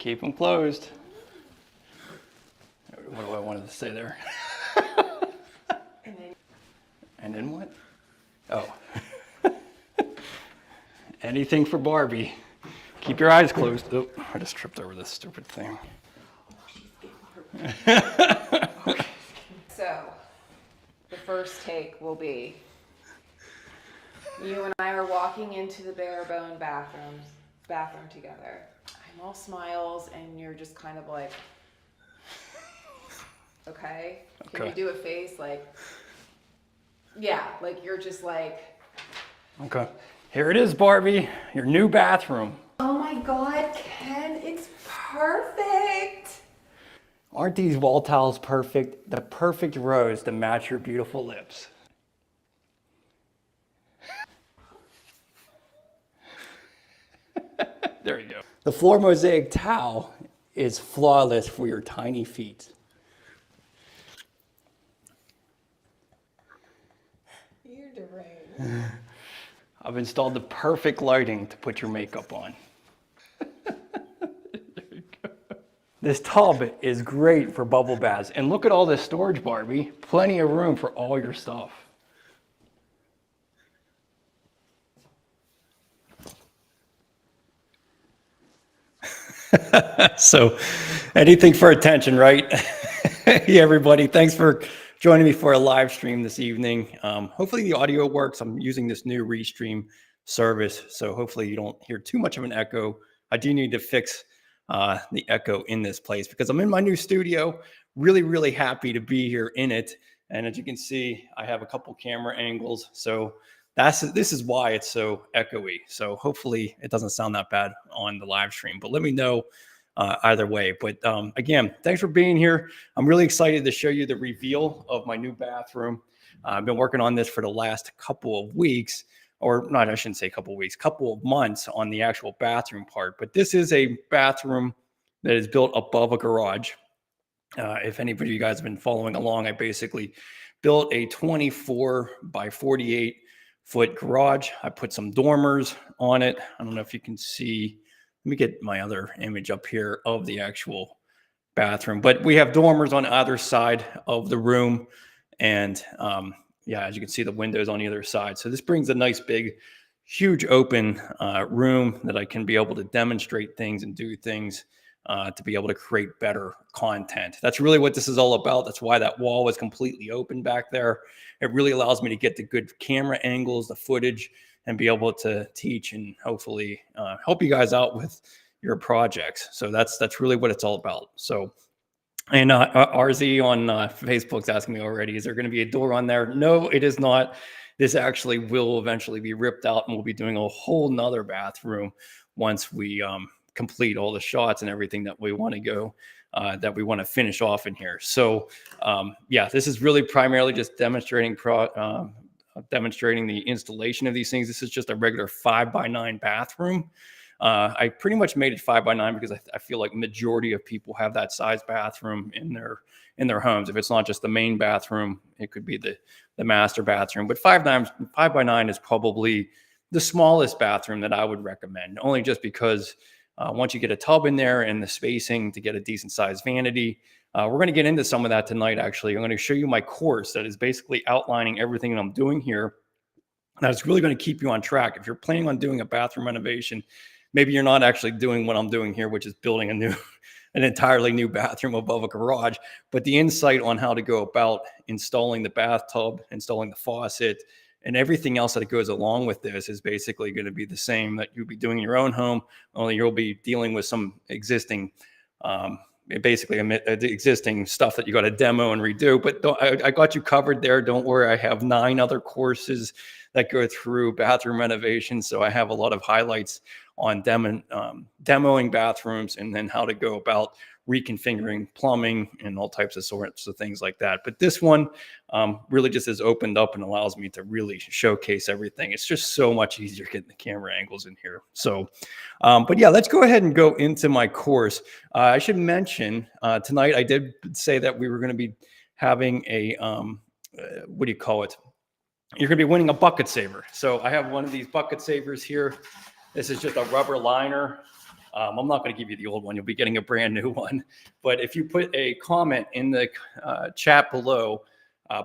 Keep them closed. What do I wanted to say there? And then what? Oh. Anything for Barbie. Keep your eyes closed. Oh, I just tripped over this stupid thing. So, the first take will be, you and I are walking into the bare bone bathroom together. I'm all smiles and you're just kind of like, okay? Can you do a face like, yeah, like you're just like. Okay. Here it is, Barbie, your new bathroom. Oh my God, Ken, it's perfect. Aren't these wall tiles perfect? The perfect rose to match your beautiful lips. There you go. The floor mosaic towel is flawless for your tiny feet. You're deranged. I've installed the perfect lighting to put your makeup on. There you go. This tub is great for bubble baths. And look at all this storage, Barbie. Plenty of room for all your stuff. So anything for attention, right? Hey, everybody. Thanks for joining me for a live stream this evening. Hopefully the audio works. I'm using this new Restream service, so hopefully you don't hear too much of an echo. I do need to fix the echo in this place because I'm in my new studio. Really happy to be here in it. And as you can see, I have a couple camera angles. So this is why it's so echoey. So hopefully it doesn't sound that bad on the live stream, but let me know either way. But again, thanks for being here. I'm really excited to show you the reveal of my new bathroom. I've been working on this for the last couple of weeks, or not, I shouldn't say couple of weeks, couple of months on the actual bathroom part. But this is a bathroom that is built above a garage. If anybody of you guys have been following along, I basically built a 24 by 48 foot garage. I put some dormers on it. I don't know if you can see. Let me get my other image up here of the actual bathroom. But we have dormers on either side of the room. And yeah, as you can see, the windows on either side. So this brings a nice big, huge open room that I can be able to demonstrate things and do things to be able to create better content. That's really what this is all about. That's why that wall was completely open back there. It really allows me to get the good camera angles, the footage, and be able to teach and hopefully help you guys out with your projects. So that's really what it's all about. So, and RZ on Facebook's asking me already, is there going to be a door on there? No, it is not. This actually will eventually be ripped out, and we'll be doing a whole nother bathroom once we complete all the shots and everything that we want to go, that we want to finish off in here. So yeah, this is really primarily just demonstrating the installation of these things. This is just a regular 5x9 bathroom. I pretty much made it 5x9 because I feel like majority of people have that size bathroom in their homes. If it's not just the main bathroom, it could be the master bathroom. But 5x9 is probably the smallest bathroom that I would recommend, only just because once you get a tub in there and the spacing to get a decent sized vanity, we're going to get into some of that tonight. Actually, I'm going to show you my course that is basically outlining everything that I'm doing here. That's really going to keep you on track. If you're planning on doing a bathroom renovation, maybe you're not actually doing what I'm doing here, which is building an entirely new bathroom above a garage, but the insight on how to go about installing the bathtub, installing the faucet, and everything else that goes along with this is basically going to be the same that you'll be doing in your own home, only you'll be dealing with some existing, basically the existing stuff that you got to demo and redo. But I got you covered there. Don't worry. I have 9 other courses that go through bathroom renovations. So I have a lot of highlights on demoing bathrooms and then how to go about reconfiguring plumbing and all types of sorts of things like that. But this one really just has opened up and allows me to really showcase everything. It's just so much easier getting the camera angles in here. So, but yeah, let's go ahead and go into my course. I should mention tonight, I did say that we were going to be having a, what do you call it? You're going to be winning a Bucketsaver. So I have one of these Bucketsavers here. This is just a rubber liner I'm not going to give you the old one. You'll be getting a brand new one. But if you put a comment in the chat below,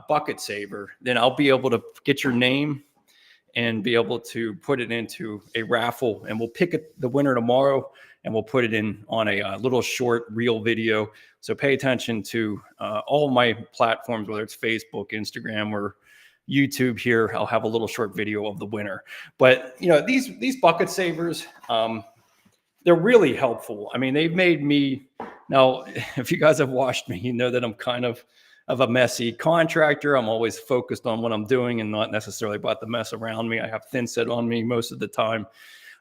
Bucketsaver, then I'll be able to get your name and be able to put it into a raffle, and we'll pick the winner tomorrow, and we'll put it in on a little short reel video. So pay attention to all of my platforms, whether it's Facebook, Instagram, or YouTube. Here I'll have a little short video of the winner. But these Bucketsavers, they're really helpful. I mean, they've made me, now if you guys have watched me, you know that I'm kind of a messy contractor. I'm always focused on what I'm doing and not necessarily about the mess around me. I have thin set on me most of the time.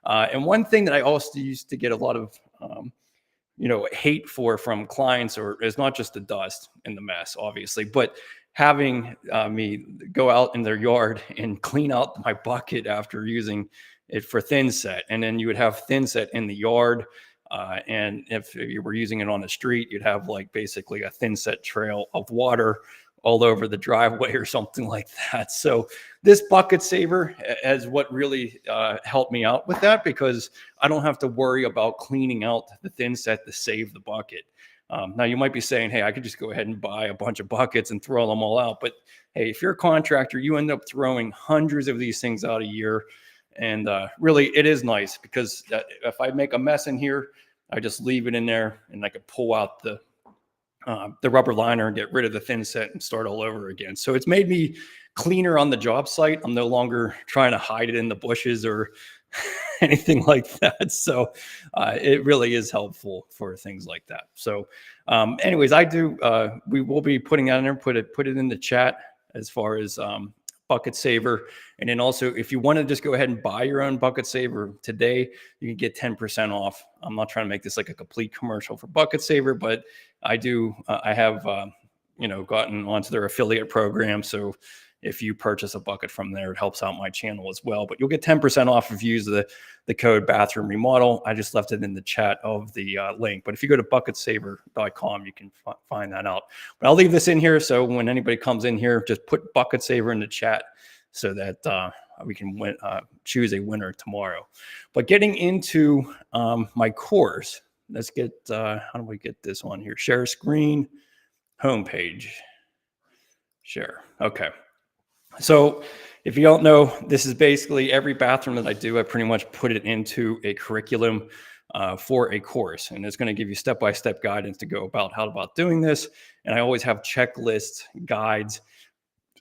And one thing that I also used to get a lot of, hate from clients, or is not just the dust and the mess, obviously, but having me go out in their yard and clean out my bucket after using it for thin set. And then you would have thin set in the yard. And if you were using it on the street, you'd have like basically a thin set trail of water all over the driveway or something like that. So this Bucketsaver has what really helped me out with that, because I don't have to worry about cleaning out the thin set to save the bucket. Now you might be saying, hey, I could just go ahead and buy a bunch of buckets and throw them all out. But hey, if you're a contractor, you end up throwing hundreds of these things out a year. And really, it is nice, because if I make a mess in here, I just leave it in there, and I could pull out the rubber liner and get rid of the thin set and start all over again. So it's made me cleaner on the job site. I'm no longer trying to hide it in the bushes or anything like that. So it really is helpful for things like that. So anyways, we will be putting that in there, put it in the chat as far as Bucketsaver. And then also, if you want to just go ahead and buy your own Bucketsaver today, you can get 10% off. I'm not trying to make this like a complete commercial for Bucketsaver, but I have gotten onto their affiliate program. So if you purchase a bucket from there, it helps out my channel as well. But you'll get 10% off if you use the code bathroom remodel. I just left it in the chat of the link. But if you go to bucketsaver.com, you can find that out. But I'll leave this in here, so when anybody comes in here, just put Bucketsaver in the chat so that we can choose a winner tomorrow. But getting into my course, let's get, how do we get this on here? Share screen, homepage, share. Okay. So if you don't know, this is basically every bathroom that I do. I pretty much put it into a curriculum for a course, and it's going to give you step-by-step guidance to go about doing this. And I always have checklists, guides,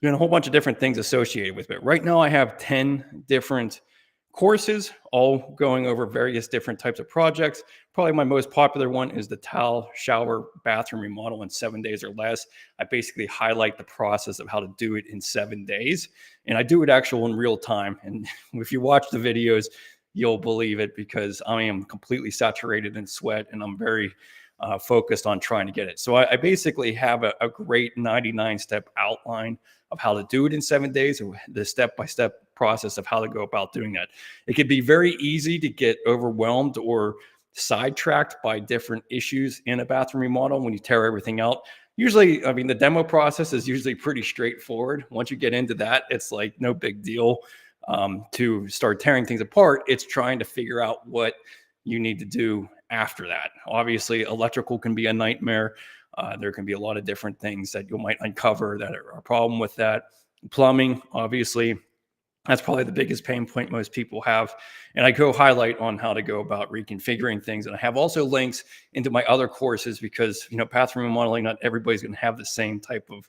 and a whole bunch of different things associated with it. Right now I have 10 different courses, all going over various different types of projects. Probably my most popular one is the tile shower bathroom remodel in 7 days or less. I basically highlight the process of how to do it in 7 days. And I do it actually in real time. And if you watch the videos, you'll believe it, because I am completely saturated in sweat, and I'm very focused on trying to get it. So I basically have a great 99-step outline of how to do it in 7 days, and the step-by-step process of how to go about doing that. It can be very easy to get overwhelmed or sidetracked by different issues in a bathroom remodel when you tear everything out. Usually, I mean, the demo process is usually pretty straightforward. Once you get into that, it's like no big deal to start tearing things apart. It's trying to figure out what you need to do after that. Obviously, electrical can be a nightmare. There can be a lot of different things that you might uncover that are a problem with that. Plumbing, obviously, that's probably the biggest pain point most people have. And I go highlight on how to go about reconfiguring things. And I have also links into my other courses, because, bathroom remodeling, not everybody's going to have the same type of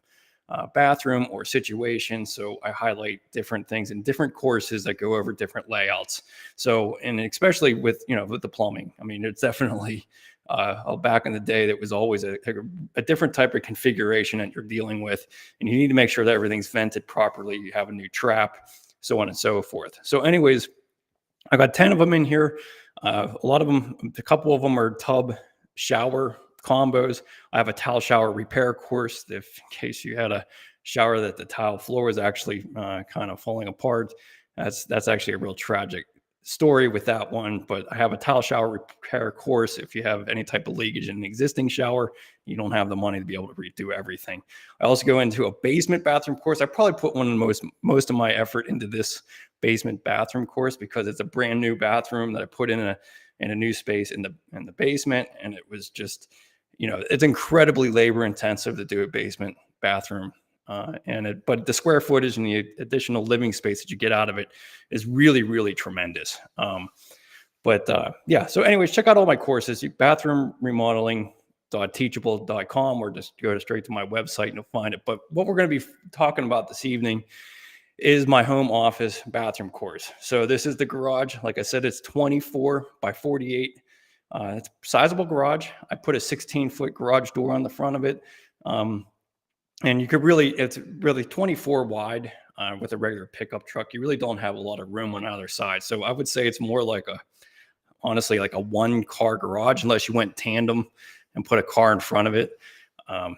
bathroom or situation. So I highlight different things in different courses that go over different layouts. So, and especially with the plumbing, I mean, it's definitely back in the day, that was always a different type of configuration that you're dealing with, and you need to make sure that everything's vented properly. You have a new trap, so on and so forth. So anyways, I got 10 of them in here. A lot of them, a couple of them are tub shower combos. I have a tile shower repair course, if in case you had a shower that the tile floor was actually kind of falling apart. That's actually a real tragic story with that one. But I have a tile shower repair course. If you have any type of leakage in an existing shower, you don't have the money to be able to redo everything. I also go into a basement bathroom course. I probably put most of my effort into this basement bathroom course, because it's a brand new bathroom that I put in and a new space in the basement. And it was just, it's incredibly labor intensive to do a basement bathroom. But the square footage and the additional living space that you get out of it is really, really tremendous. Yeah, so anyways, check out all my courses, bathroom remodeling.teachable.com, or just go straight to my website and you'll find it. But what we're going to be talking about this evening is my home office bathroom course. So this is the garage. Like I said, it's 24 by 48. It's a sizable garage. I put a 16-foot garage door on the front of it. And it's really 24 wide with a regular pickup truck. You really don't have a lot of room on either side. So I would say it's more like honestly like a one car garage, unless you went tandem and put a car in front of it.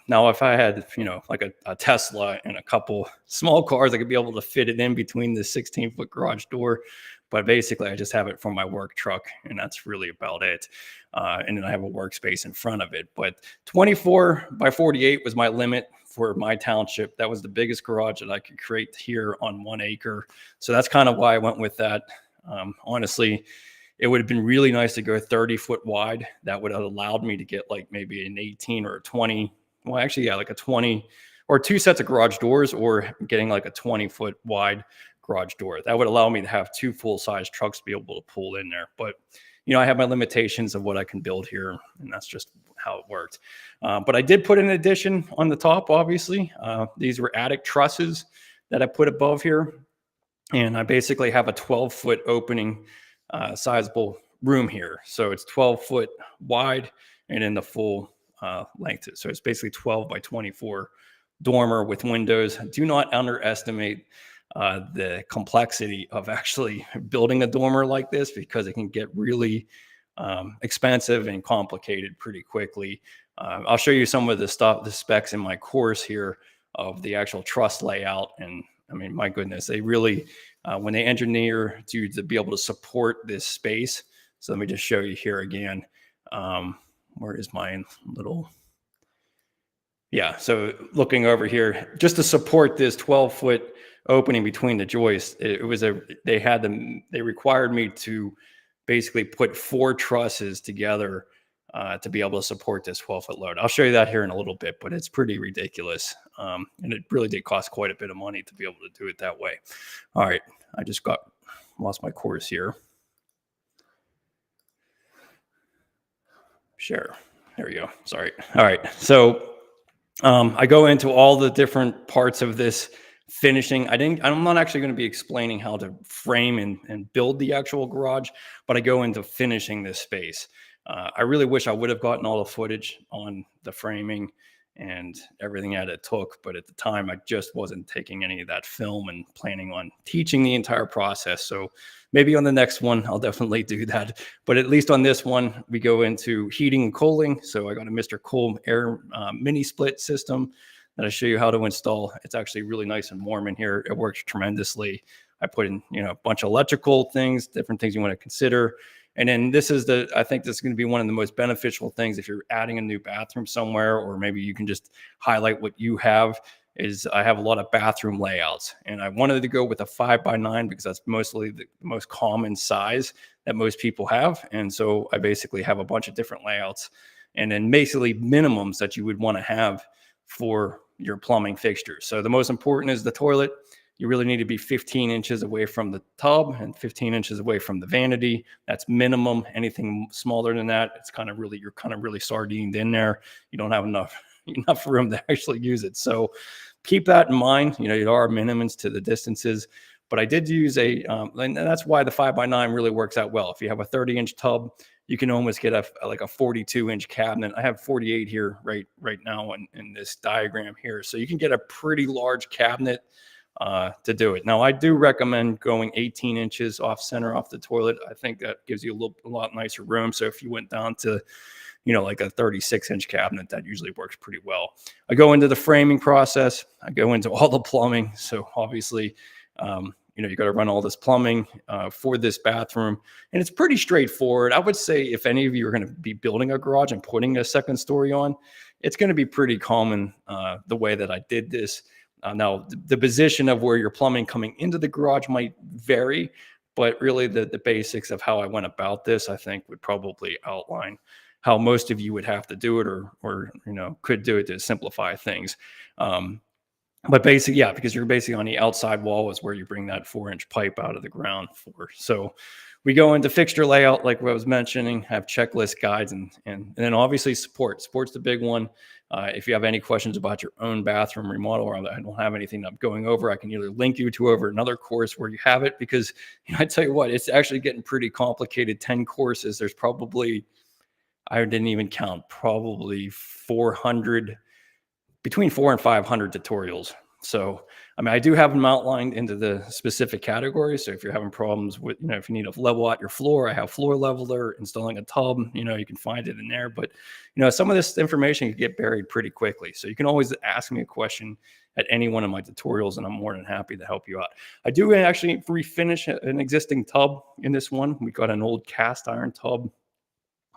Now, if I had, like a Tesla and a couple small cars, I could be able to fit it in between the 16-foot garage door. But basically, I just have it for my work truck, and that's really about it. And then I have a workspace in front of it. But 24 by 48 was my limit for my township. That was the biggest garage that I could create here on 1 acre. So that's kind of why I went with that. Honestly, it would have been really nice to go 30-foot wide. That would have allowed me to get like maybe an 18 or a 20. Well, actually, yeah, like a 20 or 2 sets of garage doors, or getting like a 20-foot wide garage door. That would allow me to have 2 full-size trucks to be able to pull in there. But, I have my limitations of what I can build here, and that's just how it worked. But I did put an addition on the top, obviously. These were attic trusses that I put above here. And I basically have a 12-foot opening sizable room here. So it's 12-foot wide and in the full length. So it's basically 12 by 24 dormer with windows. Do not underestimate the complexity of actually building a dormer like this, because it can get really expensive and complicated pretty quickly. I'll show you some of the specs in my course here of the actual truss layout. And I mean, my goodness, they really, when they engineer to be able to support this space. So let me just show you here again. Where is my little? Yeah, so looking over here, just to support this 12-foot opening between the joists, they required me to basically put 4 trusses together to be able to support this 12-foot load. I'll show you that here in a little bit, but it's pretty ridiculous. And it really did cost quite a bit of money to be able to do it that way. All right, I just lost my course here. Share. There we go. Sorry. All right. So I go into all the different parts of this finishing. I'm not actually going to be explaining how to frame and build the actual garage, but I go into finishing this space. I really wish I would have gotten all the footage on the framing and everything that it took, but at the time I just wasn't taking any of that film and planning on teaching the entire process. So maybe on the next one, I'll definitely do that. But at least on this one, we go into heating and cooling. So I got a Mr. Cool Air Minisplit system that I show you how to install. It's actually really nice and warm in here. It works tremendously. I put in, a bunch of electrical things, different things you want to consider. And then I think this is going to be one of the most beneficial things if you're adding a new bathroom somewhere, or maybe you can just highlight what you have. Is I have a lot of bathroom layouts, and I wanted to go with a 5x9 because that's mostly the most common size that most people have. And so I basically have a bunch of different layouts, and then basically minimums that you would want to have for your plumbing fixtures. So the most important is the toilet. You really need to be 15 inches away from the tub and 15 inches away from the vanity. That's minimum. Anything smaller than that, you're kind of really sardined in there. You don't have enough room to actually use it. So keep that in mind. There are minimums to the distances, but I did use and that's why the 5x9 really works out well. If you have a 30-inch tub, you can almost get a 42-inch cabinet. I have 48 here right now in this diagram here. So you can get a pretty large cabinet to do it. Now, I do recommend going 18 inches off center off the toilet. I think that gives you a lot nicer room. So if you went down to, like a 36-inch cabinet, that usually works pretty well. I go into the framing process. I go into all the plumbing. So obviously, you got to run all this plumbing for this bathroom. And it's pretty straightforward. I would say if any of you are going to be building a garage and putting a second story on, it's going to be pretty common the way that I did this. Now, the position of where your plumbing coming into the garage might vary, but really the basics of how I went about this, I think would probably outline how most of you would have to do it, or could do it to simplify things. But basically, yeah, because you're basically on the outside wall is where you bring that 4-inch pipe out of the ground for. So we go into fixture layout, like what I was mentioning, have checklist guides, and then obviously support. Support's the big one. If you have any questions about your own bathroom remodel, or I don't have anything I'm going over, I can either link you to over another course where you have it, because I tell you what, it's actually getting pretty complicated. 10 courses. There's probably, I didn't even count, probably 400, between 400 and 500 tutorials. So, I mean, I do have them outlined into the specific categories. So if you're having problems with, if you need to level out your floor, I have floor leveler, installing a tub, you can find it in there. But, some of this information can get buried pretty quickly. So you can always ask me a question at any one of my tutorials, and I'm more than happy to help you out. I do actually refinish an existing tub in this one. We got an old cast iron tub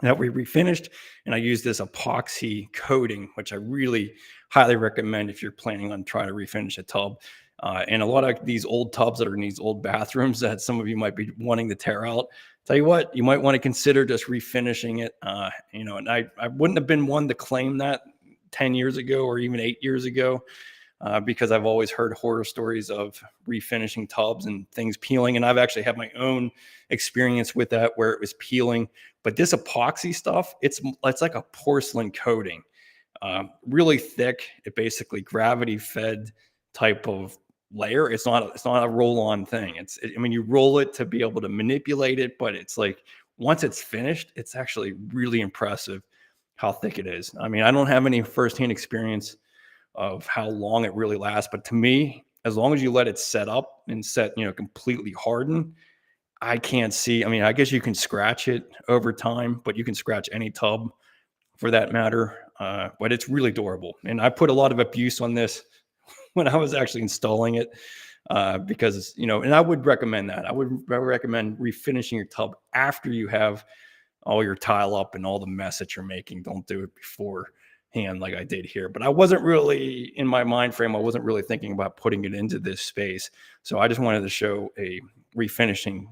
that we refinished, and I use this epoxy coating, which I really highly recommend if you're planning on trying to refinish a tub. And a lot of these old tubs that are in these old bathrooms that some of you might be wanting to tear out, tell you what, you might want to consider just refinishing it. And I wouldn't have been one to claim that 10 years ago or even 8 years ago, because I've always heard horror stories of refinishing tubs and things peeling. And I've actually had my own experience with that where it was peeling. But this epoxy stuff, it's like a porcelain coating, really thick. It basically gravity fed type of layer. It's not a roll on thing. I mean, you roll it to be able to manipulate it, but it's like once it's finished, it's actually really impressive how thick it is. I mean, I don't have any firsthand experience of how long it really lasts, but to me, as long as you let it set up and completely harden, I can't see. I mean, I guess you can scratch it over time, but you can scratch any tub for that matter. But it's really durable. And I put a lot of abuse on this when I was actually installing it, because, and I would recommend that. I would recommend refinishing your tub after you have all your tile up and all the mess that you're making. Don't do it beforehand like I did here. But I wasn't really, in my mind frame, I wasn't really thinking about putting it into this space. So I just wanted to show a refinishing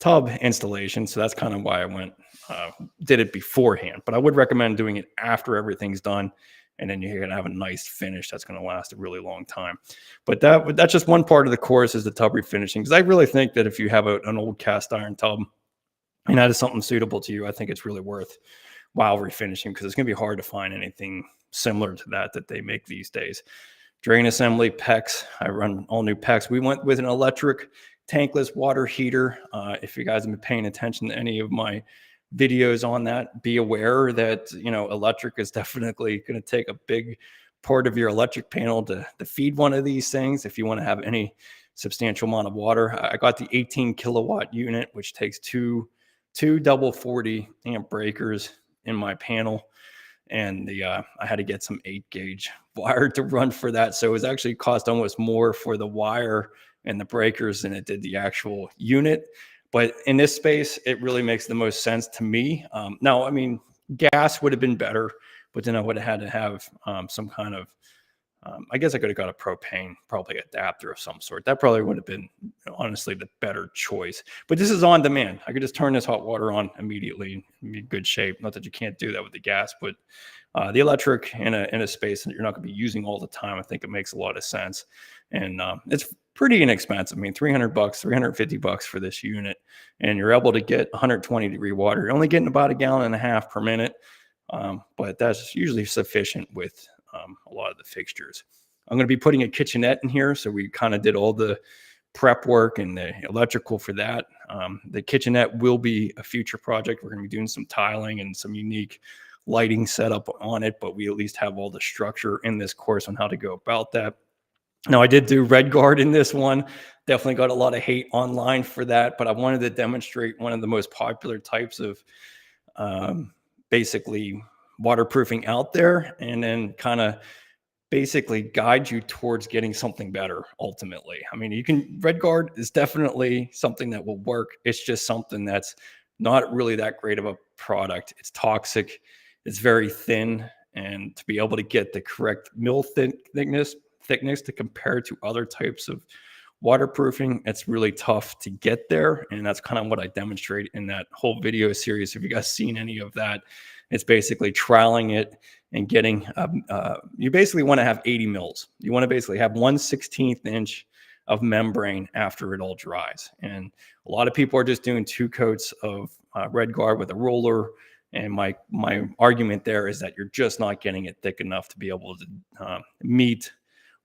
tub installation. So that's kind of why I did it beforehand. But I would recommend doing it after everything's done. And then you're going to have a nice finish that's going to last a really long time. But that's just one part of the course, is the tub refinishing. Because I really think that if you have an old cast iron tub and that is something suitable to you, I think it's really worthwhile refinishing, because it's going to be hard to find anything similar to that they make these days. Drain assembly, PEX. I run all new PEX. We went with an electric tankless water heater. If you guys have been paying attention to any of my videos on that, be aware that, electric is definitely going to take a big part of your electric panel to feed one of these things if you want to have any substantial amount of water. I got the 18 kilowatt unit, which takes two double 40 amp breakers in my panel. And I had to get some 8-gauge wire to run for that. So it was actually cost almost more for the wire and the breakers than it did the actual unit. But in this space, it really makes the most sense to me. Now, I mean, gas would have been better, but then I would have had to have some kind of, I guess I could have got a propane, probably adapter of some sort. That probably would have been, honestly, the better choice. But this is on demand. I could just turn this hot water on immediately and be in good shape. Not that you can't do that with the gas, but the electric in a space that you're not going to be using all the time, I think it makes a lot of sense. And it's pretty inexpensive. I mean, $300, $350 for this unit, and you're able to get 120-degree water. You're only getting about 1.5 gallons per minute, but that's usually sufficient with a lot of the fixtures. I'm going to be putting a kitchenette in here, so we kind of did all the prep work and the electrical for that. The kitchenette will be a future project. We're going to be doing some tiling and some unique lighting setup on it, but we at least have all the structure in this course on how to go about that. Now, I did do red guard in this one. Definitely got a lot of hate online for that, but I wanted to demonstrate one of the most popular types of basically waterproofing out there, and then kind of basically guide you towards getting something better ultimately. I mean, red guard is definitely something that will work. It's just something that's not really that great of a product. It's toxic. It's very thin, and to be able to get the correct mill thickness to compare to other types of waterproofing, it's really tough to get there. And that's kind of what I demonstrate in that whole video series. If you guys seen any of that, it's basically trialing it and getting, you basically want to have 80 mils. You want to basically have 1/16 inch of membrane after it all dries. And a lot of people are just doing 2 coats of red guard with a roller. And my argument there is that you're just not getting it thick enough to be able to meet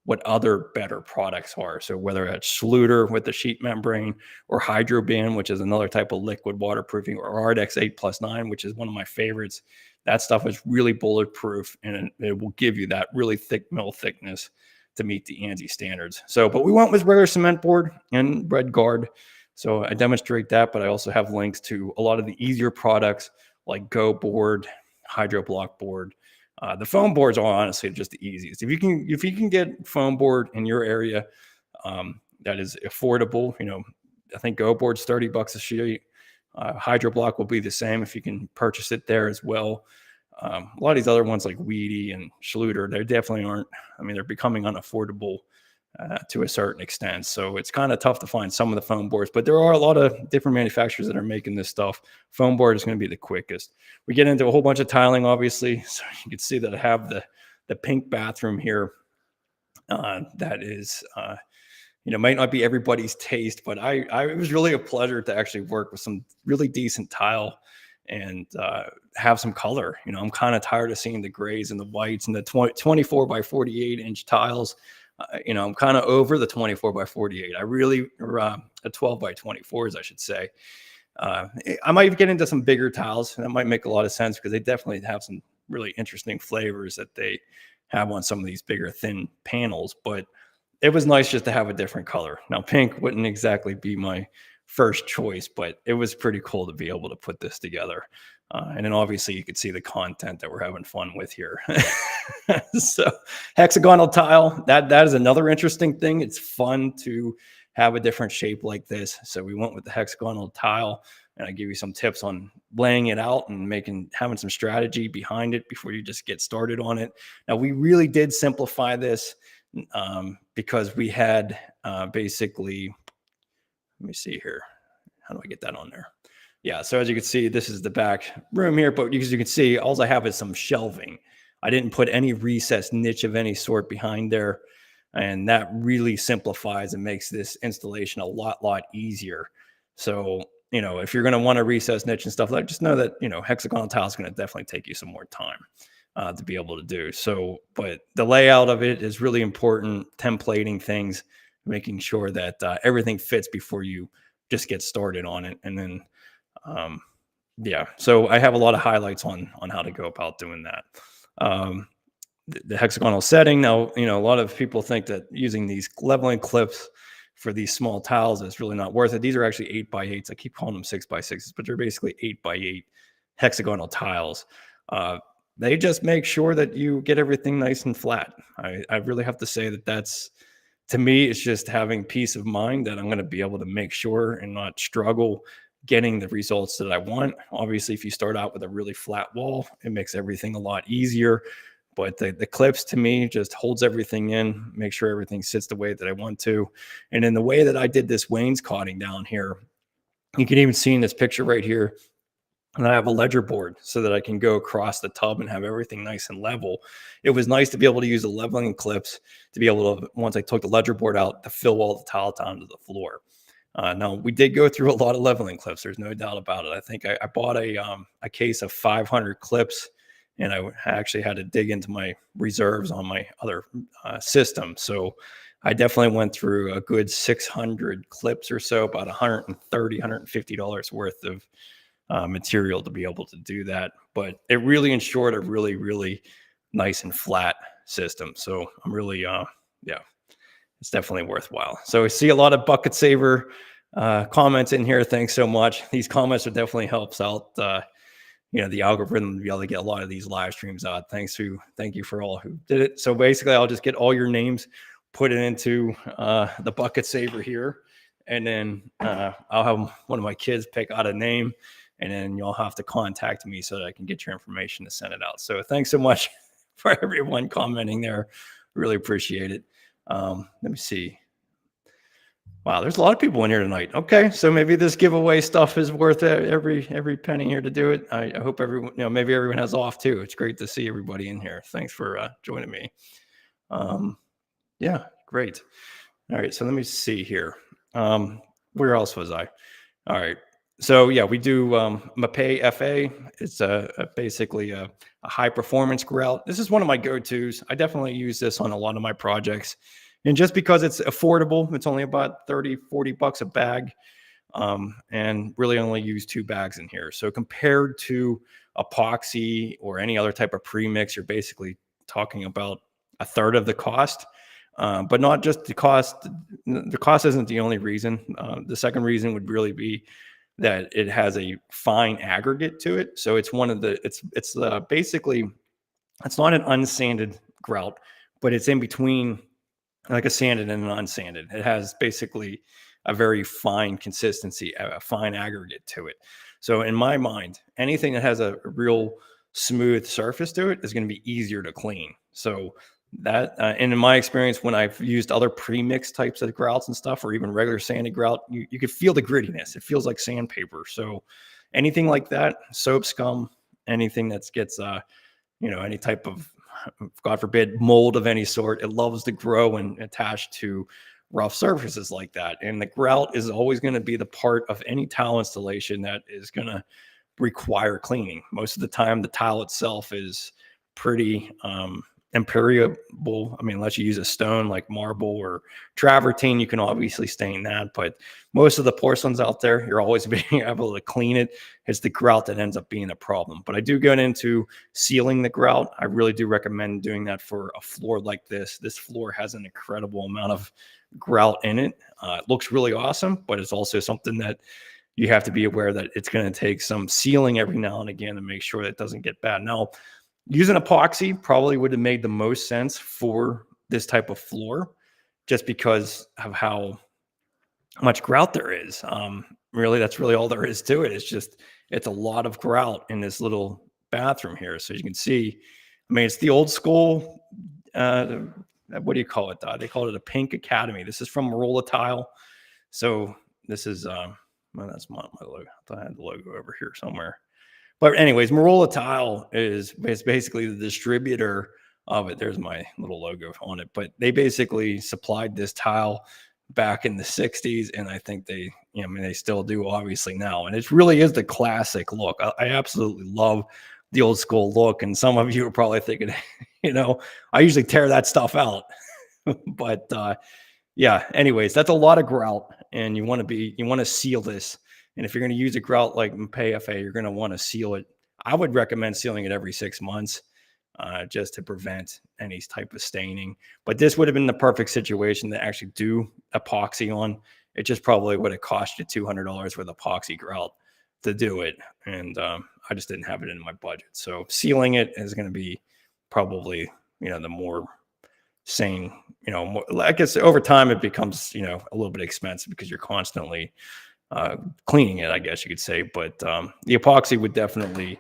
what other better products are. So whether it's Schluter with the sheet membrane, or Hydroban, which is another type of liquid waterproofing, or Ardex 8+9, which is one of my favorites. That stuff is really bulletproof, and it will give you that really thick mill thickness to meet the ANSI standards. So, but we went with regular cement board and red guard. So I demonstrate that, but I also have links to a lot of the easier products like Go board, Hydro Block board. The foam boards are honestly just the easiest. If you can get foam board in your area that is affordable, I think Go board's $30 a sheet. Hydro Block will be the same if you can purchase it there as well. A lot of these other ones like Weedy and Schluter, they definitely aren't. I mean, they're becoming unaffordable to a certain extent. So it's kind of tough to find some of the foam boards, but there are a lot of different manufacturers that are making this stuff. Foam board is going to be the quickest. We get into a whole bunch of tiling, obviously. So you can see that I have the pink bathroom here. That is, might not be everybody's taste, but it was really a pleasure to actually work with some really decent tile and have some color. I'm kind of tired of seeing the grays and the whites and the 24 by 48 inch tiles. I'm kind of over the 24 by 48. I really, a 12 by 24s, I should say. I might get into some bigger tiles, and that might make a lot of sense because they definitely have some really interesting flavors that they have on some of these bigger thin panels. But it was nice just to have a different color. Now, pink wouldn't exactly be my first choice, but it was pretty cool to be able to put this together. And then obviously you could see the content that we're having fun with here. So hexagonal tile, that is another interesting thing. It's fun to have a different shape like this. So we went with the hexagonal tile, and I give you some tips on laying it out and having some strategy behind it before you just get started on it. Now, we really did simplify this because we had basically, let me see here. How do I get that on there? Yeah, so as you can see, this is the back room here, but as you can see, all I have is some shelving. I didn't put any recessed niche of any sort behind there, and that really simplifies and makes this installation a lot easier. So, if you're going to want a recessed niche and stuff like that, just know that, hexagonal tile is going to definitely take you some more time to be able to do. So, but the layout of it is really important, templating things, making sure that everything fits before you just get started on it. And then, so I have a lot of highlights on how to go about doing that. The hexagonal setting. Now, a lot of people think that using these leveling clips for these small tiles is really not worth it. These are actually 8x8s. I keep calling them 6x6s, but they're basically 8x8 hexagonal tiles. They just make sure that you get everything nice and flat. I really have to say that's, to me, it's just having peace of mind that I'm going to be able to make sure and not struggle getting the results that I want. Obviously, if you start out with a really flat wall, it makes everything a lot easier. But the clips, to me, just holds everything in, make sure everything sits the way that I want to. And in the way that I did this wainscoting down here, you can even see in this picture right here, and I have a ledger board so that I can go across the tub and have everything nice and level. It was nice to be able to use the leveling clips to be able to, once I took the ledger board out, to fill all the tile down to the floor. Now, we did go through a lot of leveling clips. There's no doubt about it. I think I bought a case of 500 clips, and I actually had to dig into my reserves on my other system. So I definitely went through a good 600 clips or so, about $130, $150 worth of material to be able to do that. But it really ensured a really nice and flat system. So I'm really, it's definitely worthwhile. So we see a lot of Bucketsaver comments in here. Thanks so much. These comments are definitely helps out, the algorithm to be able to get a lot of these live streams out. Thank you for all who did it. So basically, I'll just get all your names, put it into the Bucketsaver here, and then I'll have one of my kids pick out a name, and then you'll have to contact me so that I can get your information to send it out. So thanks so much for everyone commenting there. Really appreciate it. Let me see. Wow, there's a lot of people in here tonight. Okay, so maybe this giveaway stuff is worth every penny here to do it. I hope everyone, maybe everyone has off too. It's great to see everybody in here. Thanks for joining me. Yeah, great. All right, so let me see here. Where else was I? All right. So yeah, we do Mapei FA. It's basically a high performance grout. This is one of my go-tos. I definitely use this on a lot of my projects. And just because it's affordable, it's only about 30, 40 bucks a bag. And really only use 2 bags in here. So compared to epoxy or any other type of premix, you're basically talking about a third of the cost. But not just the cost. The cost isn't the only reason. The second reason would really be that it has a fine aggregate to it. So it's one of the, it's basically, it's not an unsanded grout, but it's in between like a sanded and an unsanded. It has basically a very fine consistency, a fine aggregate to it. So in my mind, anything that has a real smooth surface to it is going to be easier to clean. So that, and in my experience, when I've used other pre-mix types of grouts and stuff, or even regular sanded grout, you could feel the grittiness. It feels like sandpaper. So anything like that, soap scum, anything that gets, any type of, God forbid, mold of any sort, it loves to grow and attach to rough surfaces like that. And the grout is always going to be the part of any tile installation that is going to require cleaning. Most of the time, the tile itself is pretty impermeable. I mean, unless you use a stone like marble or travertine, you can obviously stain that. But most of the porcelains out there, you're always being able to clean it. It's the grout that ends up being a problem. But I do get into sealing the grout. I really do recommend doing that for a floor like this. This floor has an incredible amount of grout in it. It looks really awesome, but it's also something that you have to be aware that it's going to take some sealing every now and again to make sure that it doesn't get bad. Now, using epoxy probably would have made the most sense for this type of floor just because of how much grout there is. Really, that's really all there is to it. It's a lot of grout in this little bathroom here. So you can see, I mean, it's the old school, what do you call it? They call it a Pink Academy. This is from Marola Tile. So this is, well, that's my logo. I thought I had the logo over here somewhere. But anyways, Marola Tile is basically the distributor of it. There's my little logo on it. But they basically supplied this tile back in the 60s. And I think they, they still do obviously now. And it really is the classic look. I absolutely love the old school look. And some of you are probably thinking, I usually tear that stuff out. But yeah, anyways, that's a lot of grout. And you want to seal this. And if you're going to use a grout like Mapei FA, you're going to want to seal it. I would recommend sealing it every 6 months just to prevent any type of staining. But this would have been the perfect situation to actually do epoxy on. It just probably would have cost you $200 with epoxy grout to do it. And I just didn't have it in my budget. So sealing it is going to be probably, the more sane, I guess over time it becomes, a little bit expensive because you're constantly cleaning it, I guess you could say. But the epoxy would definitely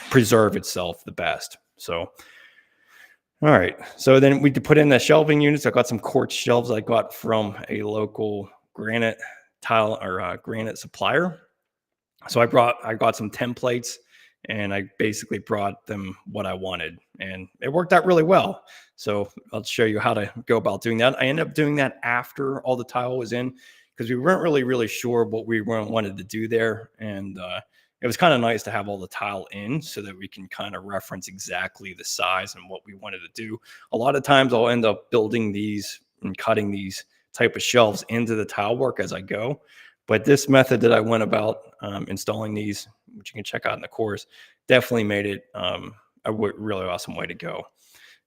preserve itself the best. So, all right. So then we put in the shelving units. I got some quartz shelves I got from a local granite tile or granite supplier. So I got some templates and I basically brought them what I wanted and it worked out really well. So I'll show you how to go about doing that. I ended up doing that after all the tile was in because we weren't really sure what we wanted to do there. And it was kind of nice to have all the tile in so that we can kind of reference exactly the size and what we wanted to do. A lot of times I'll end up building these and cutting these type of shelves into the tile work as I go. But this method that I went about installing these, which you can check out in the course, definitely made it a really awesome way to go.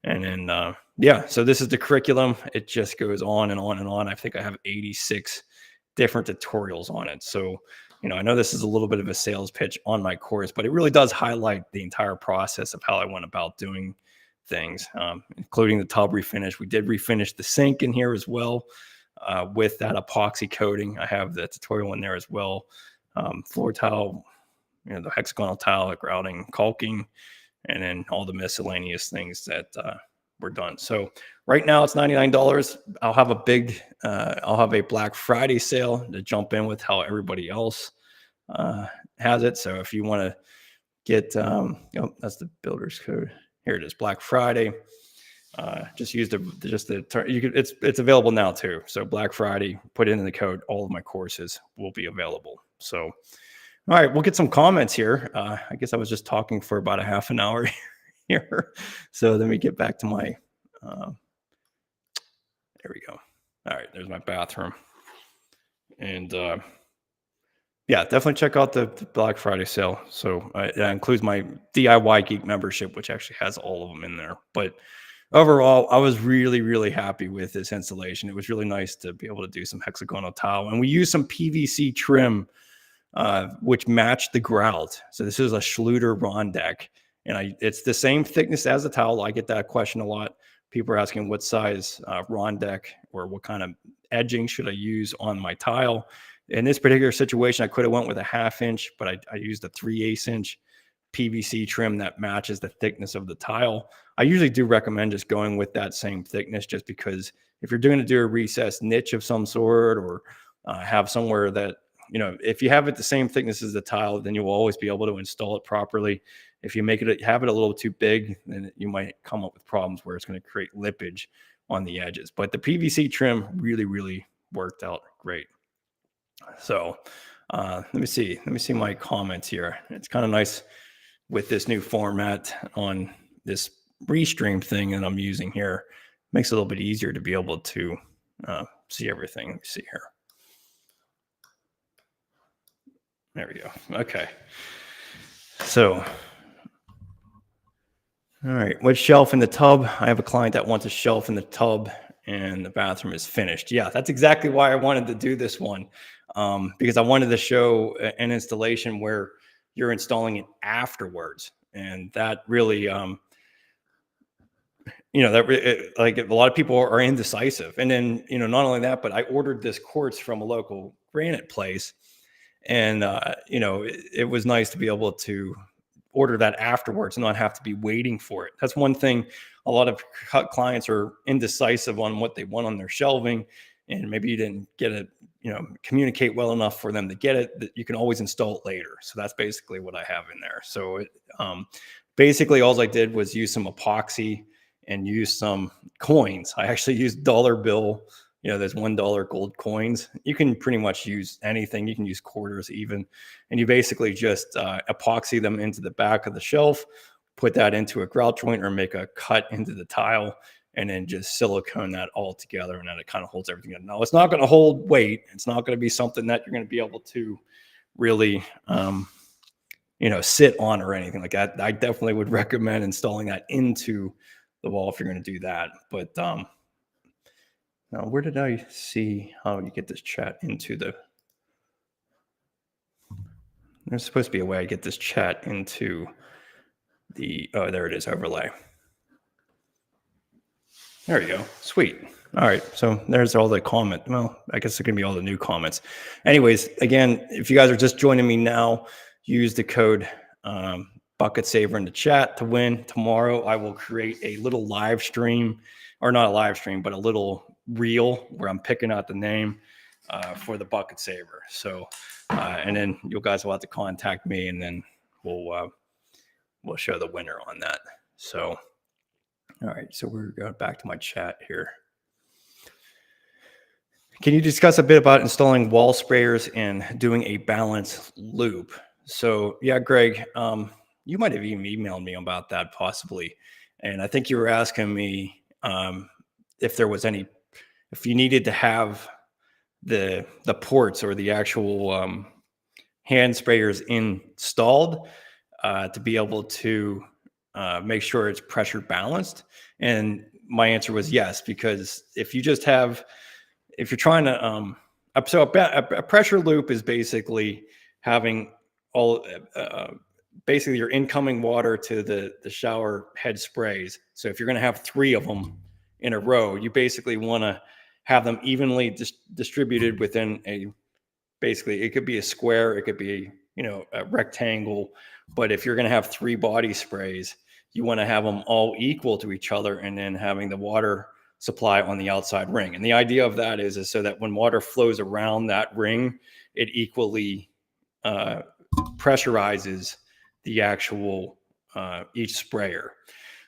And then, yeah, so this is the curriculum. It just goes on and on and on. I think I have 86 different tutorials on it. So, I know this is a little bit of a sales pitch on my course, but it really does highlight the entire process of how I went about doing things, including the tub refinish. We did refinish the sink in here as well. With that epoxy coating. I have the tutorial in there as well. Floor tile, the hexagonal tile, grouting, caulking, and then all the miscellaneous things that we're done. So right now it's $99. I'll have a Black Friday sale to jump in with how everybody else has it. So if you want to get, that's the builder's code. Here it is, Black Friday. Just use it's available now too. So Black Friday, put in the code. All of my courses will be available. So, all right, we'll get some comments here. I guess I was just talking for about a half an hour here. So let me get back to my, there we go. All right, there's my bathroom. And yeah, definitely check out the Black Friday sale. So that includes my DIY Geek membership, which actually has all of them in there. But overall, I was really, really happy with this installation. It was really nice to be able to do some hexagonal tile. And we used some PVC trim, which matched the grout. So this is a Schluter Rondeck. And it's the same thickness as the towel. I get that question a lot. People are asking what size Rondeck or what kind of edging should I use on my tile. In this particular situation, I could have went with a 1/2 inch, but I used a 3/8 inch PVC trim that matches the thickness of the tile. I usually do recommend just going with that same thickness, just because if you're going to do a recessed niche of some sort, or have somewhere that, if you have it the same thickness as the tile, then you will always be able to install it properly. If you have it a little too big, then you might come up with problems where it's going to create lippage on the edges. But the PVC trim really, really worked out great. So let me see my comments here. It's kind of nice with this new format on this restream thing that I'm using here. Makes it a little bit easier to be able to see everything. Let me see here. There we go. Okay. So, all right. What shelf in the tub? I have a client that wants a shelf in the tub and the bathroom is finished. Yeah, that's exactly why I wanted to do this one. Because I wanted to show an installation where you're installing it afterwards. And that really, like a lot of people are indecisive. And then, not only that, but I ordered this quartz from a local granite place. And, it was nice to be able to order that afterwards and not have to be waiting for it. That's one thing. A lot of clients are indecisive on what they want on their shelving. And maybe you didn't get it, communicate well enough for them to get it, that you can always install it later. So that's basically what I have in there. So basically all I did was use some epoxy and use some coins. I actually used dollar bill, there's $1 gold coins. You can pretty much use anything. You can use quarters even. And you basically just epoxy them into the back of the shelf, put that into a grout joint or make a cut into the tile, and then just silicone that all together, and then it kind of holds everything in. Now, it's not going to hold weight. It's not going to be something that you're going to be able to really, sit on or anything like that. I definitely would recommend installing that into the wall if you're going to do that. But now, where did I see how you get this chat into the? There's supposed to be a way I get this chat into the. Oh, there it is, overlay. There you go. Sweet. All right. So there's all the comment. Well, I guess it's going to be all the new comments. Anyways, again, if you guys are just joining me now, use the code Bucketsaver in the chat to win. Tomorrow, I will create a little live stream, or not a live stream, but a little reel where I'm picking out the name for the Bucketsaver. So, and then you guys will have to contact me, and then we'll show the winner on that. So. All right, so we're going back to my chat here. Can you discuss a bit about installing wall sprayers and doing a balance loop? So yeah, Greg, you might have even emailed me about that possibly. And I think you were asking me if you needed to have the ports or the actual hand sprayers installed to be able to make sure it's pressure balanced. And my answer was yes, because if you're trying to, so a pressure loop is basically having basically your incoming water to the shower head sprays. So if you're going to have 3 of them in a row, you basically want to have them evenly distributed within basically it could be a square, it could be, a rectangle. But if you're going to have 3 body sprays, you want to have them all equal to each other, and then having the water supply on the outside ring. And the idea of that is so that when water flows around that ring, it equally pressurizes the actual each sprayer.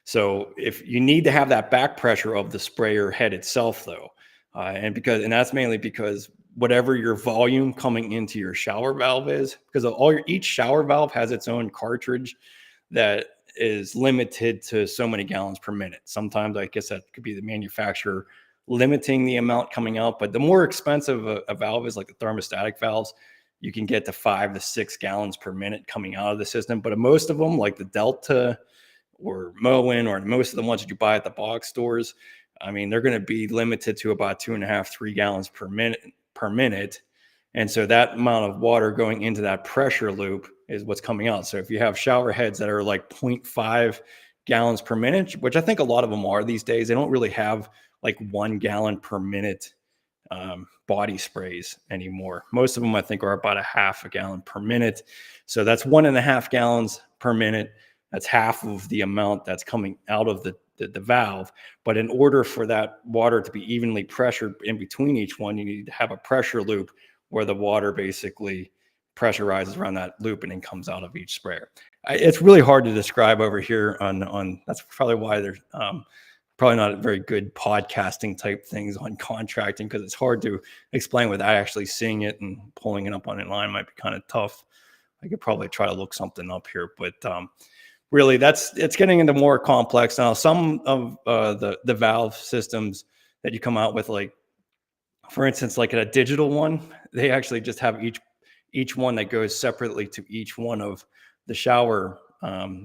So if you need to have that back pressure of the sprayer head itself, though, and that's mainly because whatever your volume coming into your shower valve is, because each shower valve has its own cartridge that is limited to so many gallons per minute. Sometimes I guess that could be the manufacturer limiting the amount coming out, but the more expensive a valve is, like the thermostatic valves, you can get to 5 to 6 gallons per minute coming out of the system. But most of them, like the Delta or Moen, or most of the ones that you buy at the box stores, I mean, they're going to be limited to about 2.5, 3 gallons per minute. And so that amount of water going into that pressure loop is what's coming out. So if you have shower heads that are like 0.5 gallons per minute, which I think a lot of them are these days, they don't really have like 1 gallon per minute body sprays anymore. Most of them, I think, are about 0.5 gallon per minute. So that's 1.5 gallons per minute. That's half of the amount that's coming out of the valve. But in order for that water to be evenly pressured in between each one, you need to have a pressure loop where the water basically pressurizes around that loop and then comes out of each sprayer. It's really hard to describe over here on that's probably why there's probably not very good podcasting type things on contracting, because it's hard to explain without actually seeing it, and pulling it up on online might be kind of tough. I could probably try to look something up here, but really it's getting into more complex now. Some of the valve systems that you come out with, like for instance, like a digital one, they actually just have each one that goes separately to each one of the shower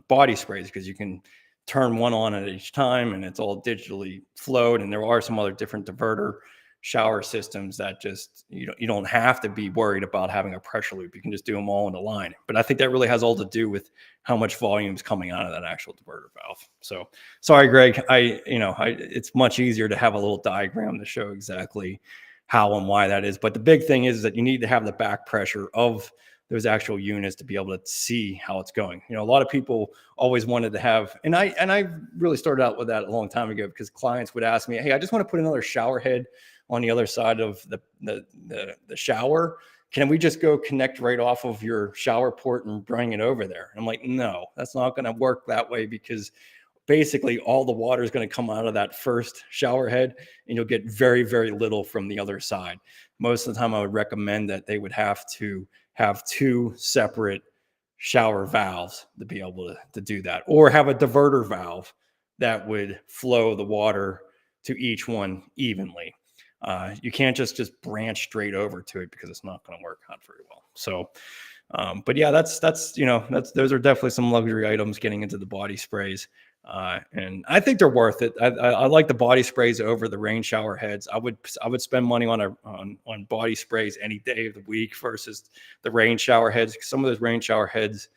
body sprays, because you can turn one on at each time and it's all digitally flowed. And there are some other different diverter shower systems that just you don't have to be worried about having a pressure loop. You can just do them all in a line. But I think that really has all to do with how much volume is coming out of that actual diverter valve. So sorry, Greg, it's much easier to have a little diagram to show exactly how and why that is. But the big thing is that you need to have the back pressure of those actual units to be able to see how it's going. A lot of people always wanted to have, and I really started out with that a long time ago, because clients would ask me, hey, I just want to put another shower head on the other side of the shower. Can we just go connect right off of your shower port and bring it over there? And I'm like, no, that's not going to work that way, because basically all the water is going to come out of that first shower head, and you'll get very, very little from the other side. Most of the time I would recommend that they would have to have 2 separate shower valves to be able to do that, or have a diverter valve that would flow the water to each one evenly. You can't just branch straight over to it, because it's not going to work out very well. So, but yeah, those are definitely some luxury items getting into the body sprays. And I think they're worth it. I like the body sprays over the rain shower heads. I would spend money on body sprays any day of the week versus the rain shower heads. Some of those rain shower heads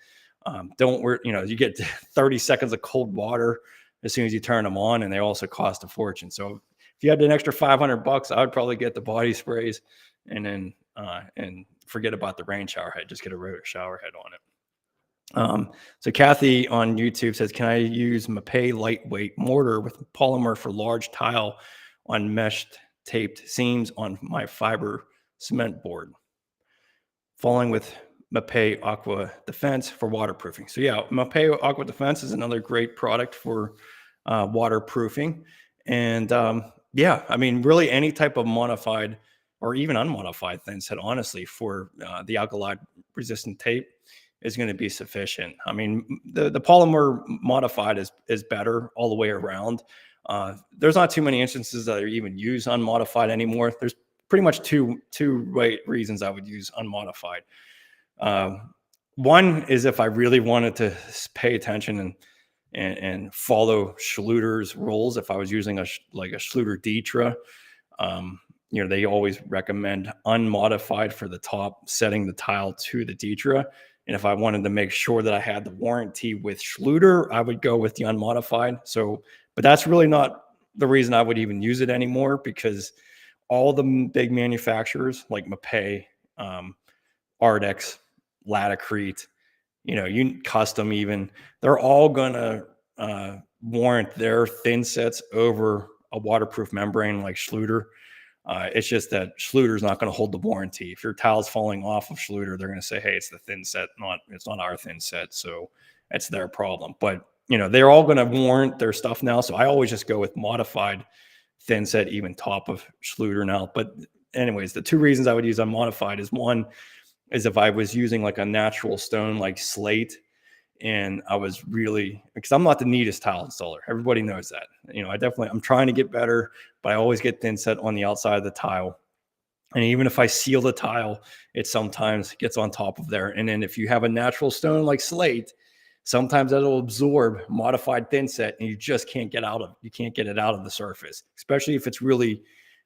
don't work. You get 30 seconds of cold water as soon as you turn them on, and they also cost a fortune. So if you had an extra $500, I would probably get the body sprays, and then and forget about the rain shower head. Just get a rotor shower head on it. So Kathy on YouTube says, can I use Mapei lightweight mortar with polymer for large tile on meshed taped seams on my fiber cement board, following with Mapei Aqua Defense for waterproofing? So yeah, Mapei Aqua Defense is another great product for waterproofing. And yeah, I mean, really any type of modified or even unmodified thin set, honestly, for the alkali resistant tape is going to be sufficient. I mean, the polymer modified is better all the way around. There's not too many instances that are even use unmodified anymore. There's pretty much two reasons I would use unmodified. One is if I really wanted to pay attention and follow Schluter's rules. If I was using a Schluter Ditra, they always recommend unmodified for the top, setting the tile to the Ditra. And if I wanted to make sure that I had the warranty with Schluter, I would go with the unmodified. So, but that's really not the reason I would even use it anymore, because all the big manufacturers like Mapei, Ardex, Latacrete, you custom even, they're all gonna warrant their thin sets over a waterproof membrane like Schluter. It's just that Schluter's not going to hold the warranty. If your tile's falling off of Schluter, they're going to say, hey, it's the thin set, it's not our thin set. So it's their problem. But, they're all going to warrant their stuff now. So I always just go with modified thin set, even top of Schluter now. But anyways, the two reasons I would use unmodified is, one is if I was using like a natural stone like slate, and I was really, because I'm not the neatest tile installer. Everybody knows that. I'm trying to get better, but I always get thin set on the outside of the tile. And even if I seal the tile, it sometimes gets on top of there. And then if you have a natural stone like slate, sometimes that'll absorb modified thin set, and you just can't get it out of the surface, especially if it's really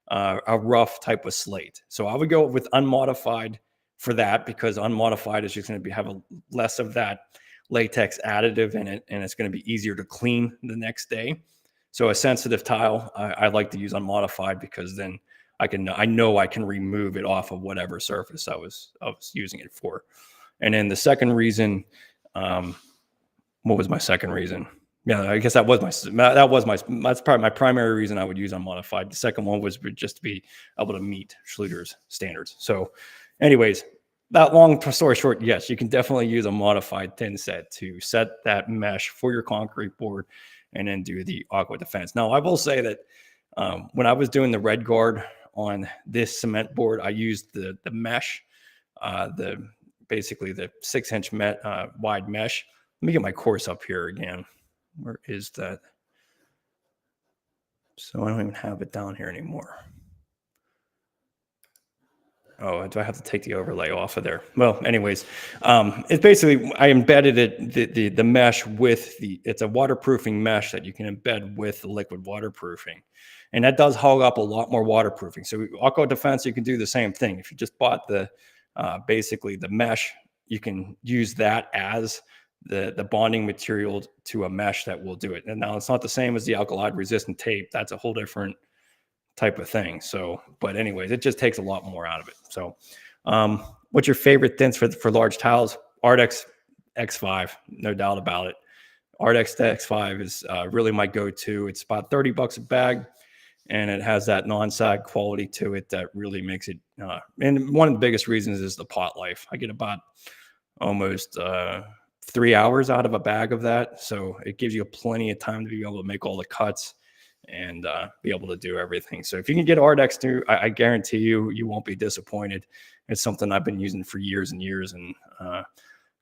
a rough type of slate. So I would go with unmodified for that, because unmodified is just going to have less of that latex additive in it, and it's going to be easier to clean the next day. So a sensitive tile, I like to use unmodified, because then I know I can remove it off of whatever surface I was using it for. And then the second reason, what was my second reason? Yeah, I guess that's probably my primary reason I would use unmodified. The second one was just to be able to meet Schluter's standards. So anyways, that long story short, yes, you can definitely use a modified thin set to set that mesh for your concrete board and then do the aqua defense. Now, I will say that when I was doing the red guard on this cement board, I used the mesh, basically the 6-inch wide mesh. Let me get my course up here again. Where is that? So I don't even have it down here anymore. Oh, do I have to take the overlay off of there? Well, anyways, it's basically, I embedded it, the mesh with it's a waterproofing mesh that you can embed with the liquid waterproofing. And that does hog up a lot more waterproofing. So Aqua Defense, you can do the same thing. If you just bought basically the mesh, you can use that as the bonding material to a mesh that will do it. And now it's not the same as the alkali resistant tape. That's a whole different type of thing. So, but anyways, it just takes a lot more out of it. So, what's your favorite thints for large tiles? Ardex X5, no doubt about it. Ardex X5 is really my go-to. It's about $30 a bag, and it has that non-sag quality to it that really makes it. And one of the biggest reasons is the pot life. I get about almost 3 hours out of a bag of that, so it gives you plenty of time to be able to make all the cuts and be able to do everything. So if you can get Ardex too, I guarantee you won't be disappointed. It's something I've been using for years and years, and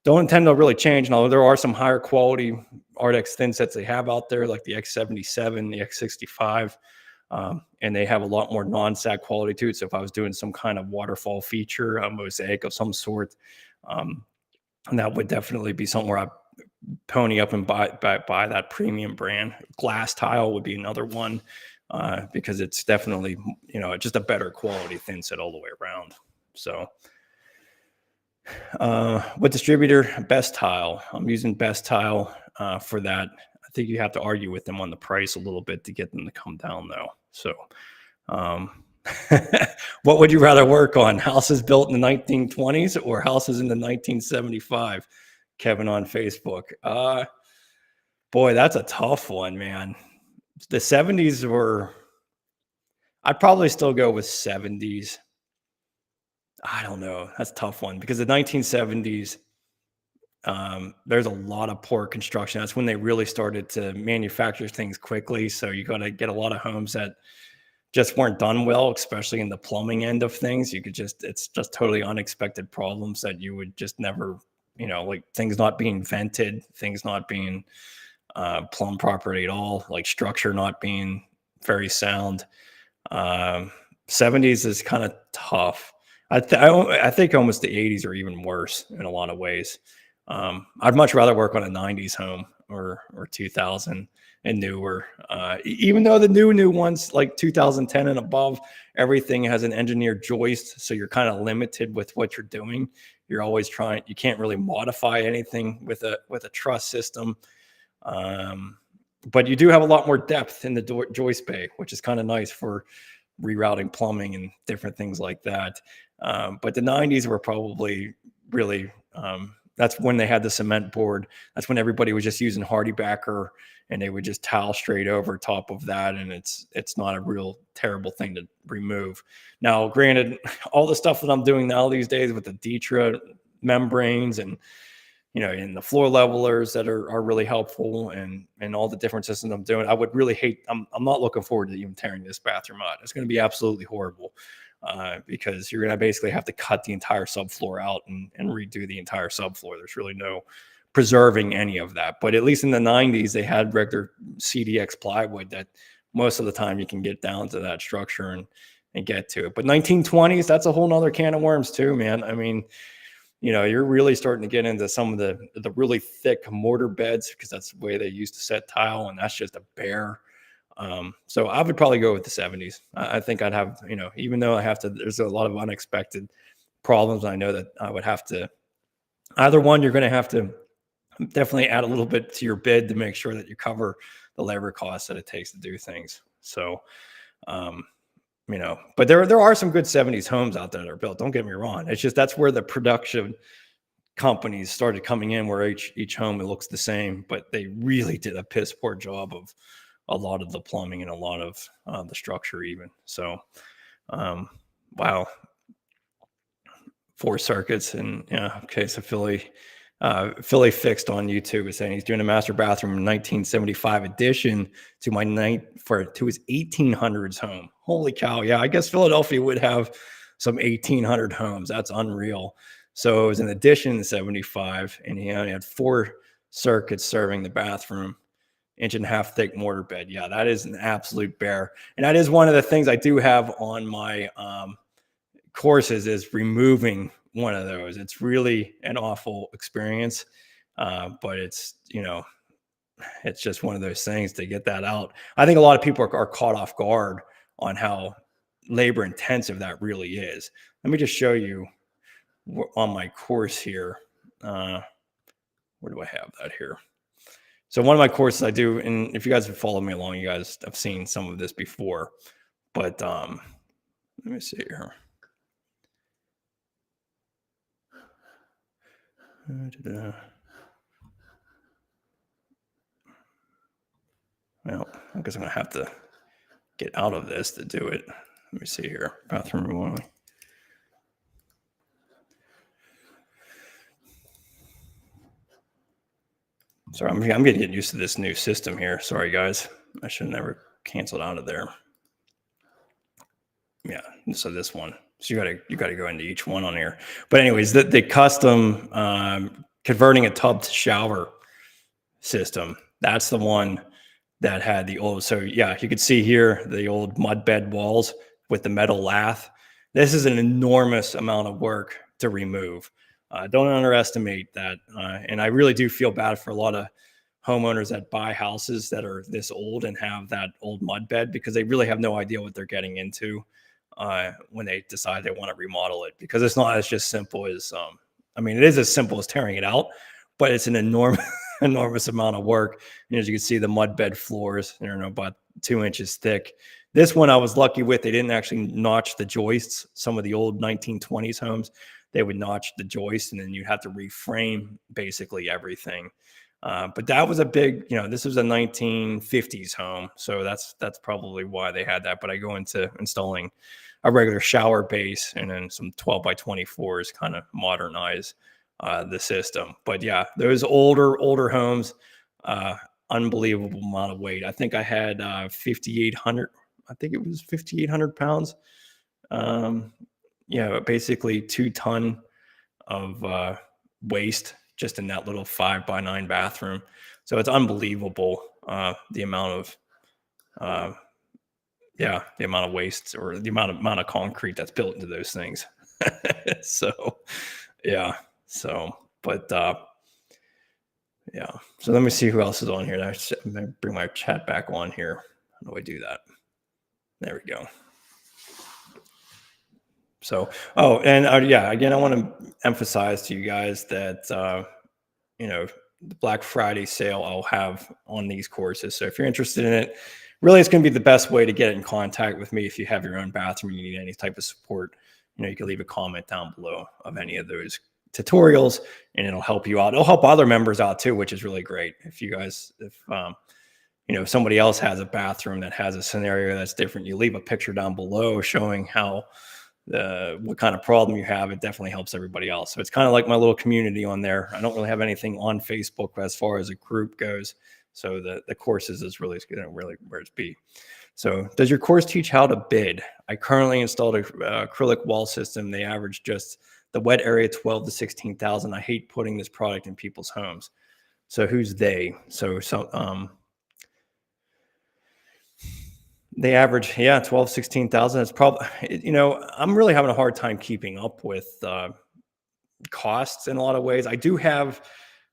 don't intend to really change. Now, there are some higher quality Ardex thin sets they have out there, like the X77, the X65, and they have a lot more non-sag quality to it. So if I was doing some kind of waterfall feature, a mosaic of some sort, that would definitely be somewhere I pony up and buy that premium brand. Glass tile would be another one, because it's definitely, just a better quality thin set all the way around. So what distributor? Best Tile. I'm using Best Tile for that. I think you have to argue with them on the price a little bit to get them to come down though. So what would you rather work on? Houses built in the 1920s or houses in the 1975? Kevin on Facebook. Boy, that's a tough one, man. The 70s I'd probably still go with 70s. I don't know. That's a tough one, because the 1970s, there's a lot of poor construction. That's when they really started to manufacture things quickly. So you got to get a lot of homes that just weren't done well, especially in the plumbing end of things. It's just totally unexpected problems that you would just never, like things not being vented, things not being plumbed properly at all, like structure not being very sound. 70s is kind of tough. I think almost the 80s are even worse in a lot of ways. I'd much rather work on a 90s home or 2000 and newer. Even though the new ones like 2010 and above, everything has an engineered joist, so you're kind of limited with what you're doing. You're always you can't really modify anything with a truss system. But you do have a lot more depth in the joist bay, which is kind of nice for rerouting plumbing and different things like that. But the 90s were probably really that's when they had the cement board. That's when everybody was just using hardy backer, and they would just tile straight over top of that. And it's not a real terrible thing to remove. Now, granted, all the stuff that I'm doing now these days with the Detra membranes and, and the floor levelers that are really helpful, and all the different systems I'm doing, I would really hate, I'm not looking forward to even tearing this bathroom out. It's going to be absolutely horrible, because you're going to basically have to cut the entire subfloor out and redo the entire subfloor. There's really no preserving any of that. But at least in the 90s, they had regular CDX plywood that most of the time you can get down to that structure and get to it. But 1920s, that's a whole nother can of worms too, man. I mean, you're really starting to get into some of the really thick mortar beds, because that's the way they used to set tile, and that's just a bear. So I would probably go with the 70s. I think I'd have, even though there's a lot of unexpected problems, I know that I would have to, either one, you're going to have to definitely add a little bit to your bid to make sure that you cover the labor costs that it takes to do things. So, but there are some good 70s homes out there that are built. Don't get me wrong. It's just, that's where the production companies started coming in, where each home, it looks the same, but they really did a piss poor job of a lot of the plumbing and a lot of the structure even. So, wow. 4 circuits. And yeah. Okay. So Philly Fixed on YouTube is saying he's doing a master bathroom in 1975 addition to his 1800s home. Holy cow. Yeah. I guess Philadelphia would have some 1800 homes. That's unreal. So it was an addition in 75, and he only had 4 circuits serving the bathroom, 1.5 thick mortar bed. Yeah, that is an absolute bear. And that is one of the things I do have on my courses, is removing one of those. It's really an awful experience, but it's it's just one of those things to get that out. I think a lot of people are caught off guard on how labor intensive that really is. Let me just show you on my course here. Where do I have that here? So one of my courses I do, and if you guys have followed me along, you guys have seen some of this before, but let me see here. Well, I guess I'm going to have to get out of this to do it. Let me see here. Bathroom remodeling. Sorry, I'm getting used to this new system here. Sorry, guys. I should have never canceled out of there. Yeah, so this one. So you gotta go into each one on here. But anyways, the custom converting a tub to shower system, that's the one that had the old. So yeah, you could see here the old mud bed walls with the metal lath. This is an enormous amount of work to remove. Don't underestimate that. And I really do feel bad for a lot of homeowners that buy houses that are this old and have that old mud bed, because they really have no idea what they're getting into when they decide they want to remodel it, because it's not as just simple as, it is as simple as tearing it out, but it's an enormous amount of work. And as you can see, the mud bed floors, about 2 inches thick. This one I was lucky with. They didn't actually notch the joists. Some of the old 1920s homes, they would notch the joist, and then you'd have to reframe basically everything. But that was a big, this was a 1950s home. So that's probably why they had that. But I go into installing a regular shower base and then some 12 by 24s, kind of modernize the system. But yeah, those older homes, unbelievable amount of weight. I think I had 5,800. I think it was 5,800 pounds. Basically 2 ton of waste just in that little 5x9 bathroom. So it's unbelievable the amount of waste, or the amount of concrete that's built into those things. So let me see who else is on here. I'm gonna bring my chat back on here. How do I do that? There we go. So, again, I want to emphasize to you guys that, the Black Friday sale I'll have on these courses. So if you're interested in it, really, it's going to be the best way to get in contact with me. If you have your own bathroom, you need any type of support, you can leave a comment down below of any of those tutorials, and it'll help you out. It'll help other members out too, which is really great. If you guys, if somebody else has a bathroom that has a scenario that's different, you leave a picture down below showing how what kind of problem you have. It definitely helps everybody else. So it's kind of like my little community on there. I don't really have anything on Facebook as far as a group goes. So the courses is really where it's be. So does your course teach how to bid? I currently installed a acrylic wall system. They average just the wet area 12 to 16,000. I hate putting this product in people's homes. So who's they? So they average, 12, 16,000. It's probably, I'm really having a hard time keeping up with costs in a lot of ways. I do have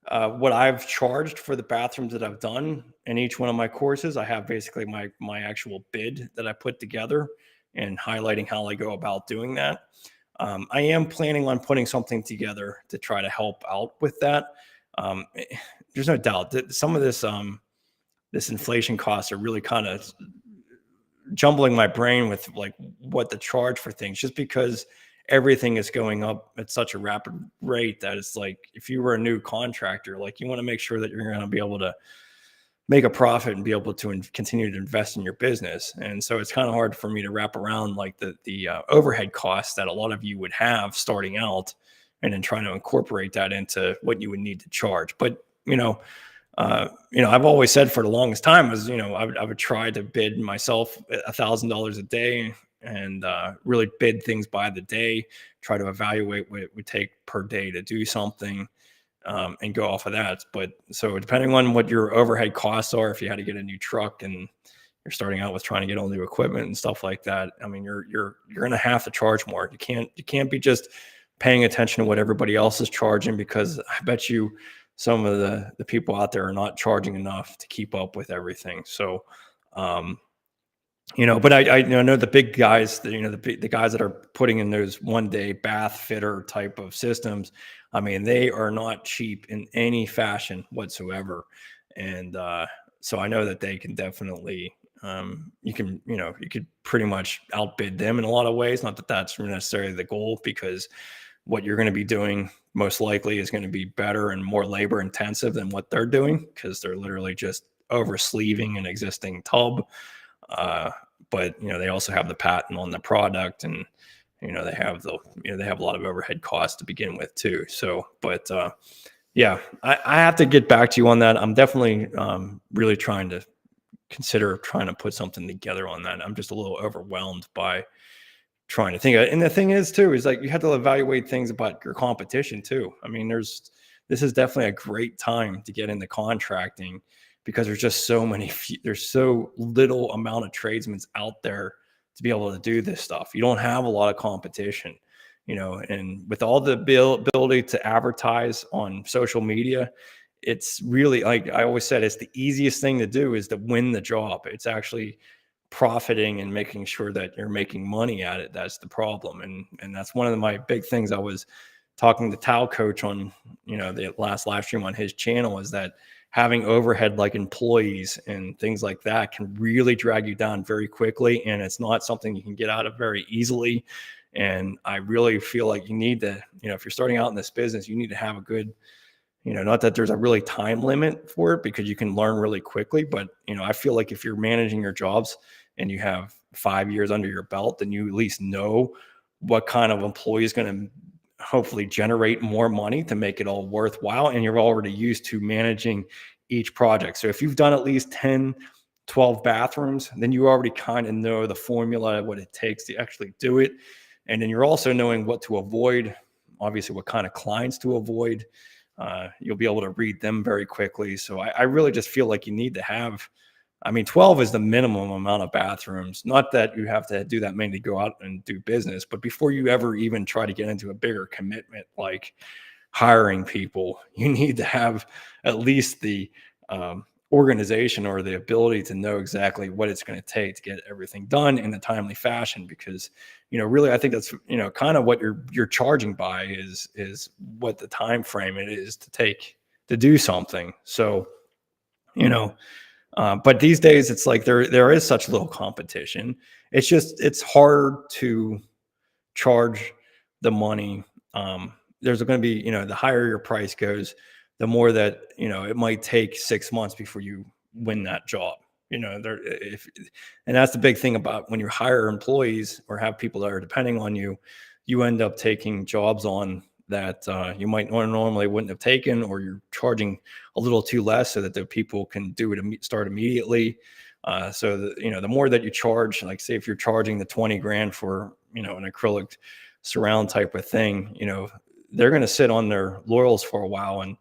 what I've charged for the bathrooms that I've done in each one of my courses. I have basically my actual bid that I put together and highlighting how I go about doing that. I am planning on putting something together to try to help out with that. There's no doubt that some of this inflation costs are really kind of jumbling my brain with like what to charge for things, just because everything is going up at such a rapid rate that it's like, if you were a new contractor, like you want to make sure that you're going to be able to make a profit and be able to continue to invest in your business. And so it's kind of hard for me to wrap around like the overhead costs that a lot of you would have starting out, and then trying to incorporate that into what you would need to charge. But, I've always said for the longest time was, I would try to bid myself $1,000 a day and really bid things by the day, try to evaluate what it would take per day to do something, and go off of that. But so depending on what your overhead costs are, if you had to get a new truck and you're starting out with trying to get all new equipment and stuff like that, I mean, you're going to have to charge more. You can't be just paying attention to what everybody else is charging, because I bet you some of the people out there are not charging enough to keep up with everything. So, but I know the big guys, the guys that are putting in those 1 day bath fitter type of systems. I mean, they are not cheap in any fashion whatsoever. And so I know that they can definitely, you could pretty much outbid them in a lot of ways. Not that that's necessarily the goal, because what you're going to be doing most likely is going to be better and more labor intensive than what they're doing, because they're literally just over sleeving an existing tub. But they also have the patent on the product, and they have a lot of overhead costs to begin with too. So, but I have to get back to you on that. I'm definitely really trying to put something together on that. I'm just a little overwhelmed by trying to think. And the thing is too, is like, you have to evaluate things about your competition too. I mean, this is definitely a great time to get into contracting, because there's just there's so little amount of tradesmen out there to be able to do this stuff. You don't have a lot of competition, and with all the ability to advertise on social media, it's really, like I always said, it's the easiest thing to do is to win the job. It's actually profiting and making sure that you're making money at it. That's the problem. And that's one of my big things. I was talking to Tao Coach on, the last live stream on his channel, is that having overhead like employees and things like that can really drag you down very quickly. And it's not something you can get out of very easily. And I really feel like you need to, if you're starting out in this business, you need to have a good, not that there's a really time limit for it, because you can learn really quickly. But, I feel like if you're managing your jobs and you have 5 years under your belt, then you at least know what kind of employee is going to hopefully generate more money to make it all worthwhile. And you're already used to managing each project. So if you've done at least 10, 12 bathrooms, then you already kind of know the formula, what it takes to actually do it. And then you're also knowing what to avoid, obviously what kind of clients to avoid. You'll be able to read them very quickly. So I really just feel like you need to have, 12 is the minimum amount of bathrooms. Not that you have to do that many to go out and do business, but before you ever even try to get into a bigger commitment, like hiring people, you need to have at least the organization or the ability to know exactly what it's going to take to get everything done in a timely fashion. Because, really, I think that's, kind of what you're charging by is what the time frame it is to take to do something. So, but these days it's like there is such little competition. It's hard to charge the money there's going to be, the higher your price goes, the more that, it might take 6 months before you win that job. And that's the big thing about when you hire employees or have people that are depending on you, you end up taking jobs on that you might normally wouldn't have taken, or you're charging a little too less so that the people can do it, start immediately. So the more that you charge, like say if you're charging the 20 grand for, an acrylic surround type of thing, they're going to sit on their laurels for a while and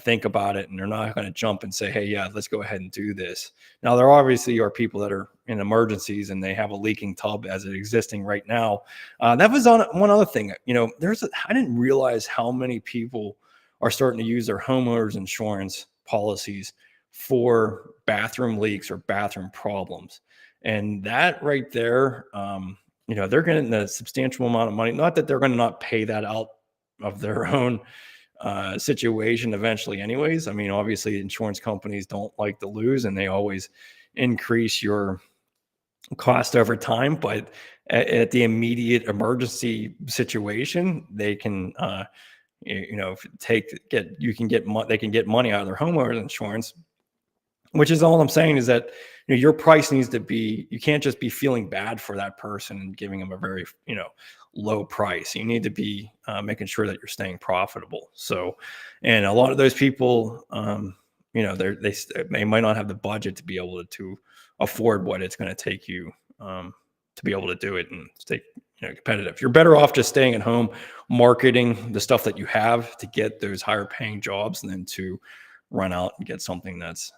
think about it. And they're not going to jump and say, hey, yeah, let's go ahead and do this. Now, there obviously are people that are in emergencies and they have a leaking tub as it existing right now. That was on one other thing. I didn't realize how many people are starting to use their homeowners insurance policies for bathroom leaks or bathroom problems. And that right there, they're getting a substantial amount of money. Not that they're going to not pay that out of their own situation eventually anyways. I mean, obviously insurance companies don't like to lose, and they always increase your cost over time, but at the immediate emergency situation, they can they can get money out of their homeowners insurance. Which is all I'm saying is that your price needs to be, you can't just be feeling bad for that person and giving them a very low price. You need to be making sure that you're staying profitable. So, and a lot of those people, they might not have the budget to be able to afford what it's going to take you to be able to do it and stay competitive. You're better off just staying at home, marketing the stuff that you have to get those higher paying jobs, than to run out and get something that's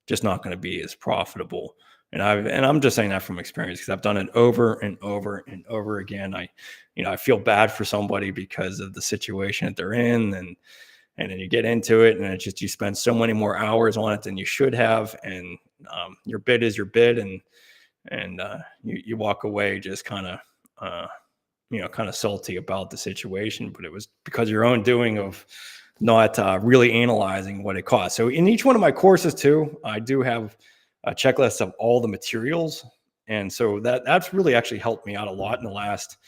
just not going to be as profitable. And I'm just saying that from experience, because I've done it over and over and over again. I feel bad for somebody because of the situation that they're in, and then you get into it, and it's just, you spend so many more hours on it than you should have, and your bid is your bid, and you walk away just kind of salty about the situation, but it was because of your own doing of not really analyzing what it costs. So in each one of my courses too, I do have a checklist of all the materials. And so that's really actually helped me out a lot in the last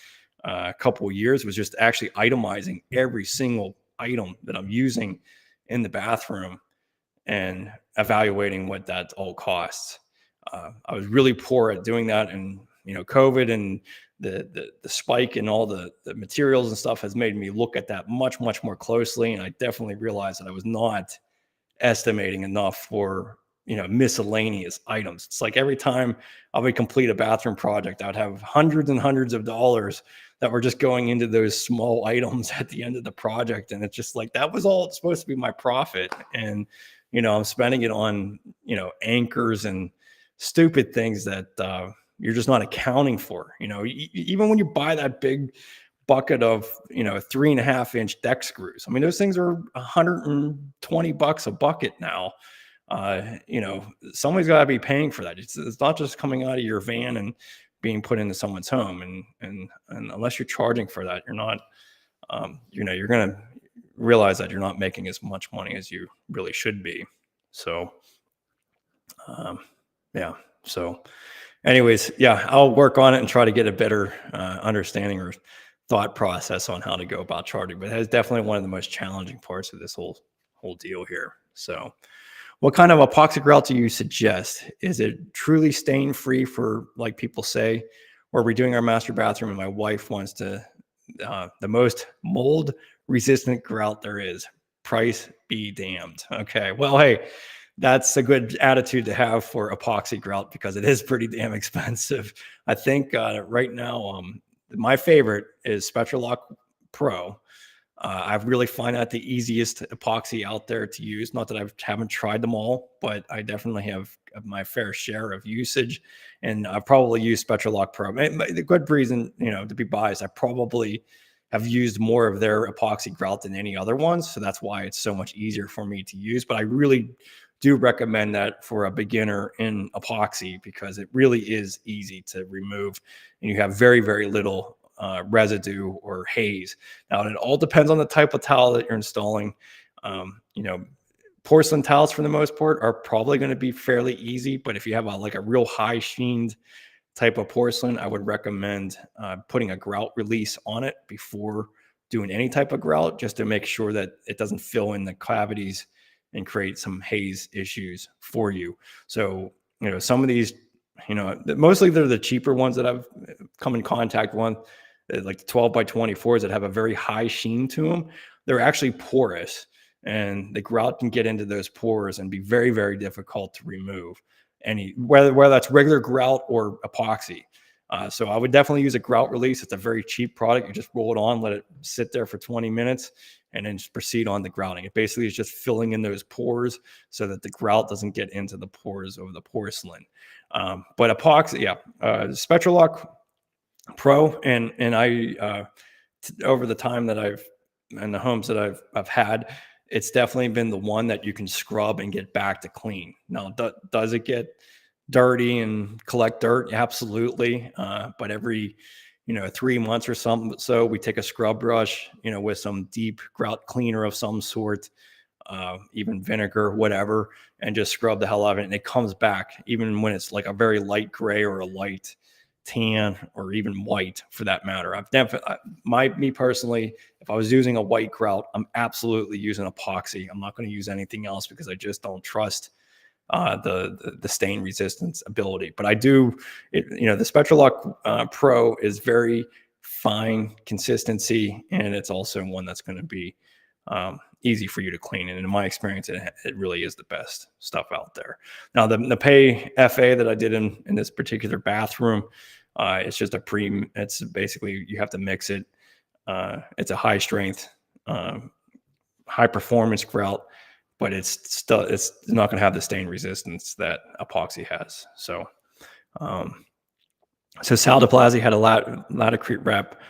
couple of years, was just actually itemizing every single item that I'm using in the bathroom and evaluating what that all costs. I was really poor at doing that, and COVID and the spike in all the materials and stuff has made me look at that much more closely. And I definitely realized that I was not estimating enough for miscellaneous items. It's like every time I would complete a bathroom project, I'd have hundreds and hundreds of dollars that were just going into those small items at the end of the project. And it's just like, that was all supposed to be my profit. And I'm spending it on anchors and stupid things that you're just not accounting for. Even when you buy that big bucket of 3.5-inch deck screws, I mean, those things are $120 a bucket now. Somebody's got to be paying for that. It's not just coming out of your van and being put into someone's home, and unless you're charging for that, you're not you're going to realize that you're not making as much money as you really should be. So yeah. So anyways, yeah, I'll work on it and try to get a better understanding or thought process on how to go about charting. But that's definitely one of the most challenging parts of this whole deal here. So what kind of epoxy grout do you suggest? Is it truly stain free for, like people say, or are we doing our master bathroom and my wife wants to the most mold resistant grout there is? Price be damned. Okay, well, hey, that's a good attitude to have for epoxy grout, because it is pretty damn expensive. I think right now, my favorite is Spectralock Pro. I really find that the easiest epoxy out there to use. Not that I haven't tried them all, but I definitely have my fair share of usage. And I've probably used Spectralock Pro. The good reason, to be biased, I probably have used more of their epoxy grout than any other ones. So that's why it's so much easier for me to use. But I really do recommend that for a beginner in epoxy, because it really is easy to remove, and you have very, very little residue or haze. Now, it all depends on the type of towel that you're installing. Porcelain towels, for the most part, are probably going to be fairly easy. But if you have a real high sheened type of porcelain, I would recommend putting a grout release on it before doing any type of grout, just to make sure that it doesn't fill in the cavities and create some haze issues for you. So, some of these, mostly they're the cheaper ones that I've come in contact with, like the 12 by 24s that have a very high sheen to them. They're actually porous, and the grout can get into those pores and be very, very difficult to remove. Whether that's regular grout or epoxy. So I would definitely use a grout release. It's a very cheap product. You just roll it on, let it sit there for 20 minutes, and then just proceed on the grouting. It basically is just filling in those pores so that the grout doesn't get into the pores of the porcelain. But epoxy, Spectralock Pro, and I over the time that in the homes that I've had, it's definitely been the one that you can scrub and get back to clean. Now, does it get dirty and collect dirt? Absolutely. But every 3 months or something, so we take a scrub brush, with some deep grout cleaner of some sort, even vinegar, whatever, and just scrub the hell out of it, and it comes back, even when it's like a very light gray or a light tan or even white for that matter. I've definitely, me personally, if I was using a white grout, I'm absolutely using epoxy. I'm not going to use anything else because I just don't trust the stain resistance ability. But I do, the Spectralock Pro is very fine consistency, and it's also one that's going to be easy for you to clean. And in my experience, it really is the best stuff out there. Now, the Pay FA that I did in this particular bathroom, it's just it's basically, you have to mix it. It's a high strength, high performance grout, but it's not going to have the stain resistance that epoxy has. So, Sal DePlazzi had a latticrete wrap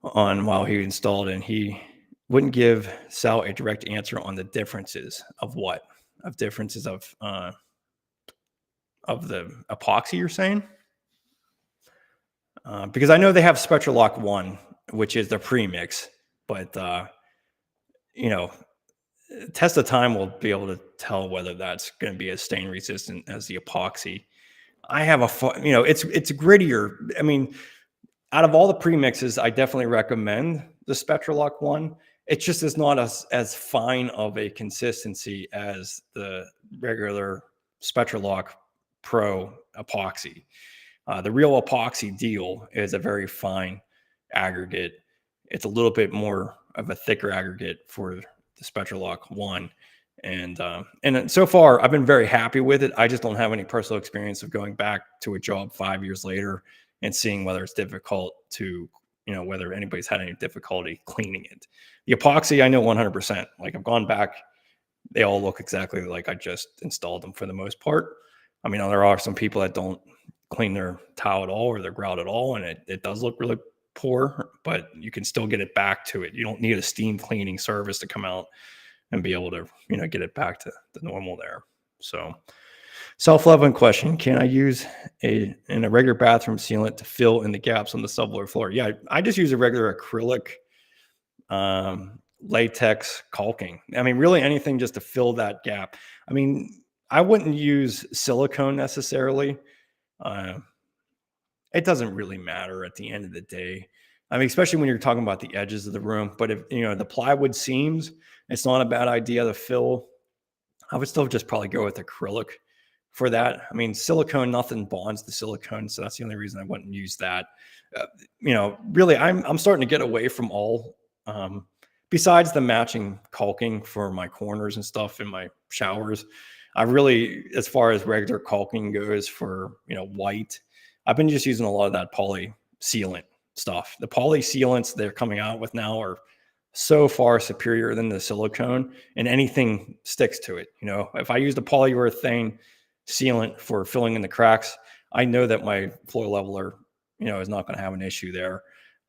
on while he installed it, and he wouldn't give Sal a direct answer on the differences of the epoxy you're saying. Because I know they have Spectralock 1, which is the premix, but test of time will be able to tell whether that's going to be as stain resistant as the epoxy. I have it's grittier. I mean, out of all the premixes, I definitely recommend the Spectralock 1. It just is not as fine of a consistency as the regular Spectralock Pro epoxy. The real epoxy deal is a very fine aggregate. It's a little bit more of a thicker aggregate for the Spectralock 1. And so far, I've been very happy with it. I just don't have any personal experience of going back to a job 5 years later and seeing whether it's difficult to, whether anybody's had any difficulty cleaning it. The epoxy, I know 100%. Like, I've gone back, they all look exactly like I just installed them for the most part. I mean, there are some people that don't clean their tile at all or their grout at all, and it does look really poor, but you can still get it back to it. You don't need a steam cleaning service to come out and be able to, get it back to the normal there. So, self-leveling question: can I use in a regular bathroom sealant to fill in the gaps on the subfloor floor? Yeah, I just use a regular acrylic latex caulking. I mean, really anything just to fill that gap. I mean, I wouldn't use silicone necessarily. It doesn't really matter at the end of the day. I mean, especially when you're talking about the edges of the room. But if, the plywood seams, it's not a bad idea to fill. I would still just probably go with acrylic for that. I mean, silicone, nothing bonds the silicone. So that's the only reason I wouldn't use that. Really, I'm starting to get away from all, besides the matching caulking for my corners and stuff in my showers. I really, as far as regular caulking goes for, white, I've been just using a lot of that poly sealant stuff. The poly sealants they're coming out with now are so far superior than the silicone, and anything sticks to it. If I use the polyurethane sealant for filling in the cracks, I know that my floor leveler, is not going to have an issue there.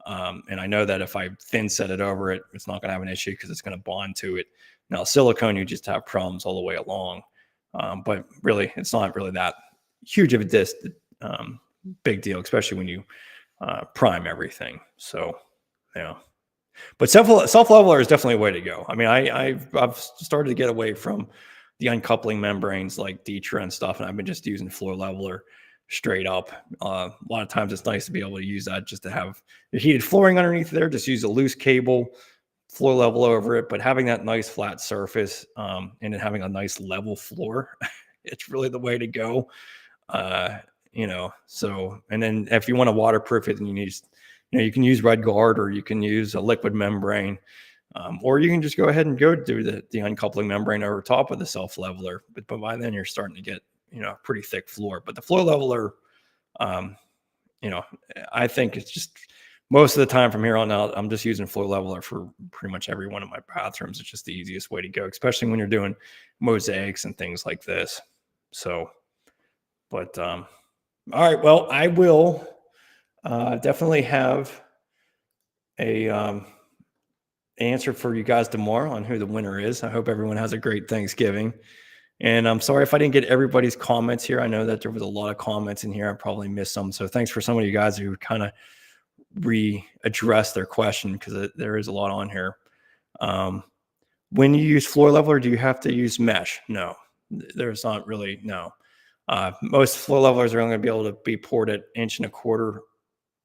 And I know that if I thin set it over it, it's not going to have an issue because it's going to bond to it. Now, silicone, you just have problems all the way along. But really, it's not really that huge of a big deal, especially when you prime everything. So, yeah. But self-leveler is definitely a way to go. I mean, I've started to get away from the uncoupling membranes like Ditra and stuff, and I've been just using floor leveler. straight up. A lot of times it's nice to be able to use that just to have your heated flooring underneath there. Just use a loose cable, floor level over it, but having that nice flat surface and then having a nice level floor, it's really the way to go. So, and then if you want to waterproof it, then you can use Red Guard, or you can use a liquid membrane, or you can just go ahead and go do the uncoupling membrane over top of the self leveler. But by then you're starting to get, a pretty thick floor. But the floor leveler, I think it's just most of the time from here on out, I'm just using floor leveler for pretty much every one of my bathrooms. It's just the easiest way to go, especially when you're doing mosaics and things like this. So, but all right, well, I will definitely have a answer for you guys tomorrow on who the winner is. I hope everyone has a great Thanksgiving. And I'm sorry if I didn't get everybody's comments here. I know that there was a lot of comments in here. I probably missed some. So thanks for some of you guys who kind of readdressed their question, because there is a lot on here. When you use floor leveler, do you have to use mesh? No, there's not really, no. Most floor levelers are only going to be able to be poured at 1.25 inch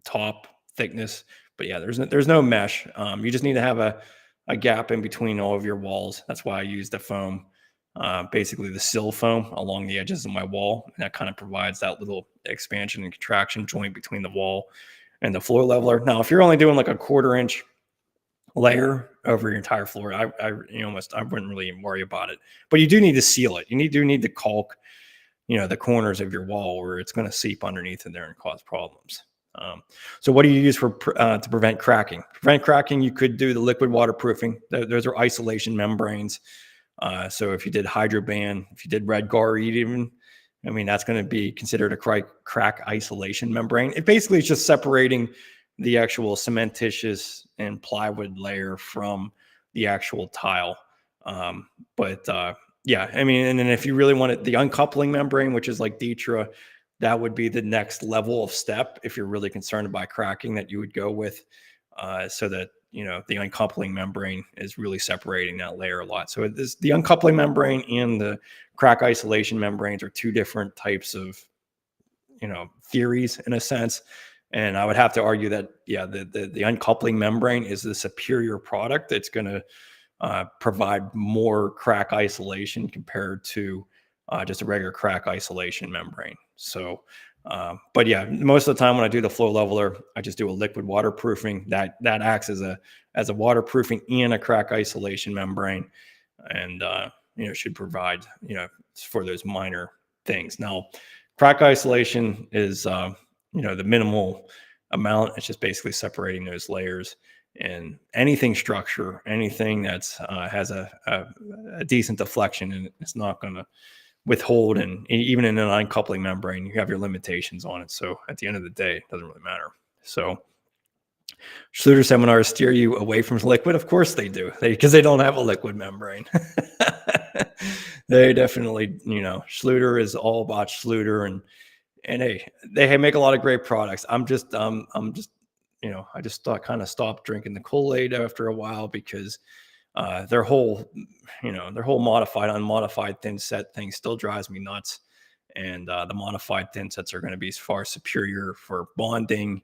top thickness. But yeah, there's no mesh. You just need to have a gap in between all of your walls. That's why I use the foam, basically the sill foam along the edges of my wall. And that kind of provides that little expansion and contraction joint between the wall and the floor leveler. Now, if you're only doing like a 1/4 inch layer over your entire floor, I wouldn't really even worry about it. But you do need to seal it. You do need to caulk, the corners of your wall, or it's going to seep underneath in there and cause problems. So what do you use to prevent cracking? Prevent cracking, you could do the liquid waterproofing. Those are isolation membranes. So if you did Hydroban, if you did Red Guard even, that's going to be considered a crack isolation membrane. It basically is just separating the actual cementitious and plywood layer from the actual tile. And then if you really wanted the uncoupling membrane, which is like Detra, that would be the next level of step if you're really concerned about cracking, that you would go with, so that the uncoupling membrane is really separating that layer a lot. So the uncoupling membrane and the crack isolation membranes are two different types of theories in a sense. And I would have to argue that the uncoupling membrane is the superior product. It's going to provide more crack isolation compared to just a regular crack isolation membrane. So, most of the time when I do the floor leveler, I just do a liquid waterproofing that acts as a waterproofing and a crack isolation membrane, and should provide for those minor things. Now, crack isolation is the minimal amount. It's just basically separating those layers, and anything structure, anything that's has a decent deflection, and it's not going to withhold. And even in an uncoupling membrane, you have your limitations on it. So at the end of the day, it doesn't really matter. So Schluter seminars steer you away from liquid. Of course they do, because they don't have a liquid membrane. They definitely, Schluter is all about Schluter, and hey, they make a lot of great products. I just kind of stopped drinking the Kool-Aid after a while, because their whole modified, unmodified thin set thing still drives me nuts. And the modified thin sets are going to be far superior for bonding,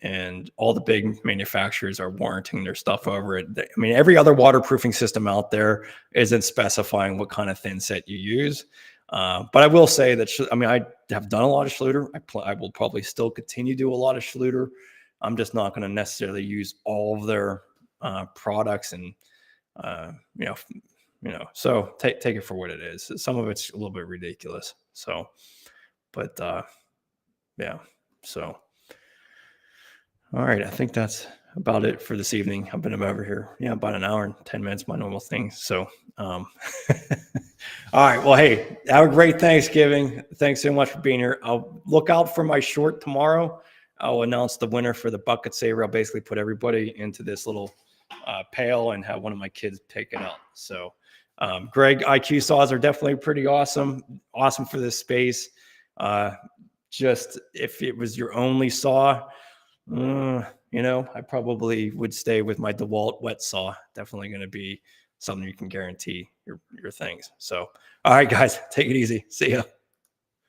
and all the big manufacturers are warranting their stuff over it. Every other waterproofing system out there isn't specifying what kind of thin set you use. But I will say that, I have done a lot of Schluter. I will probably still continue to do a lot of Schluter. I'm just not going to necessarily use all of their products, and so take it for what it is. Some of it's a little bit ridiculous. So, but so, all right. I think that's about it for this evening. I've been over here, about an hour and 10 minutes, my normal thing. So, all right. Well, hey, have a great Thanksgiving. Thanks so much for being here. I'll look out for my short tomorrow. I'll announce the winner for the Bucketsaver. I'll basically put everybody into this little pail and have one of my kids take it out. So, Greg, IQ saws are definitely pretty awesome for this space. Just if it was your only saw, I probably would stay with my DeWalt wet saw. Definitely going to be something you can guarantee your things. So, all right, guys, take it easy. See ya.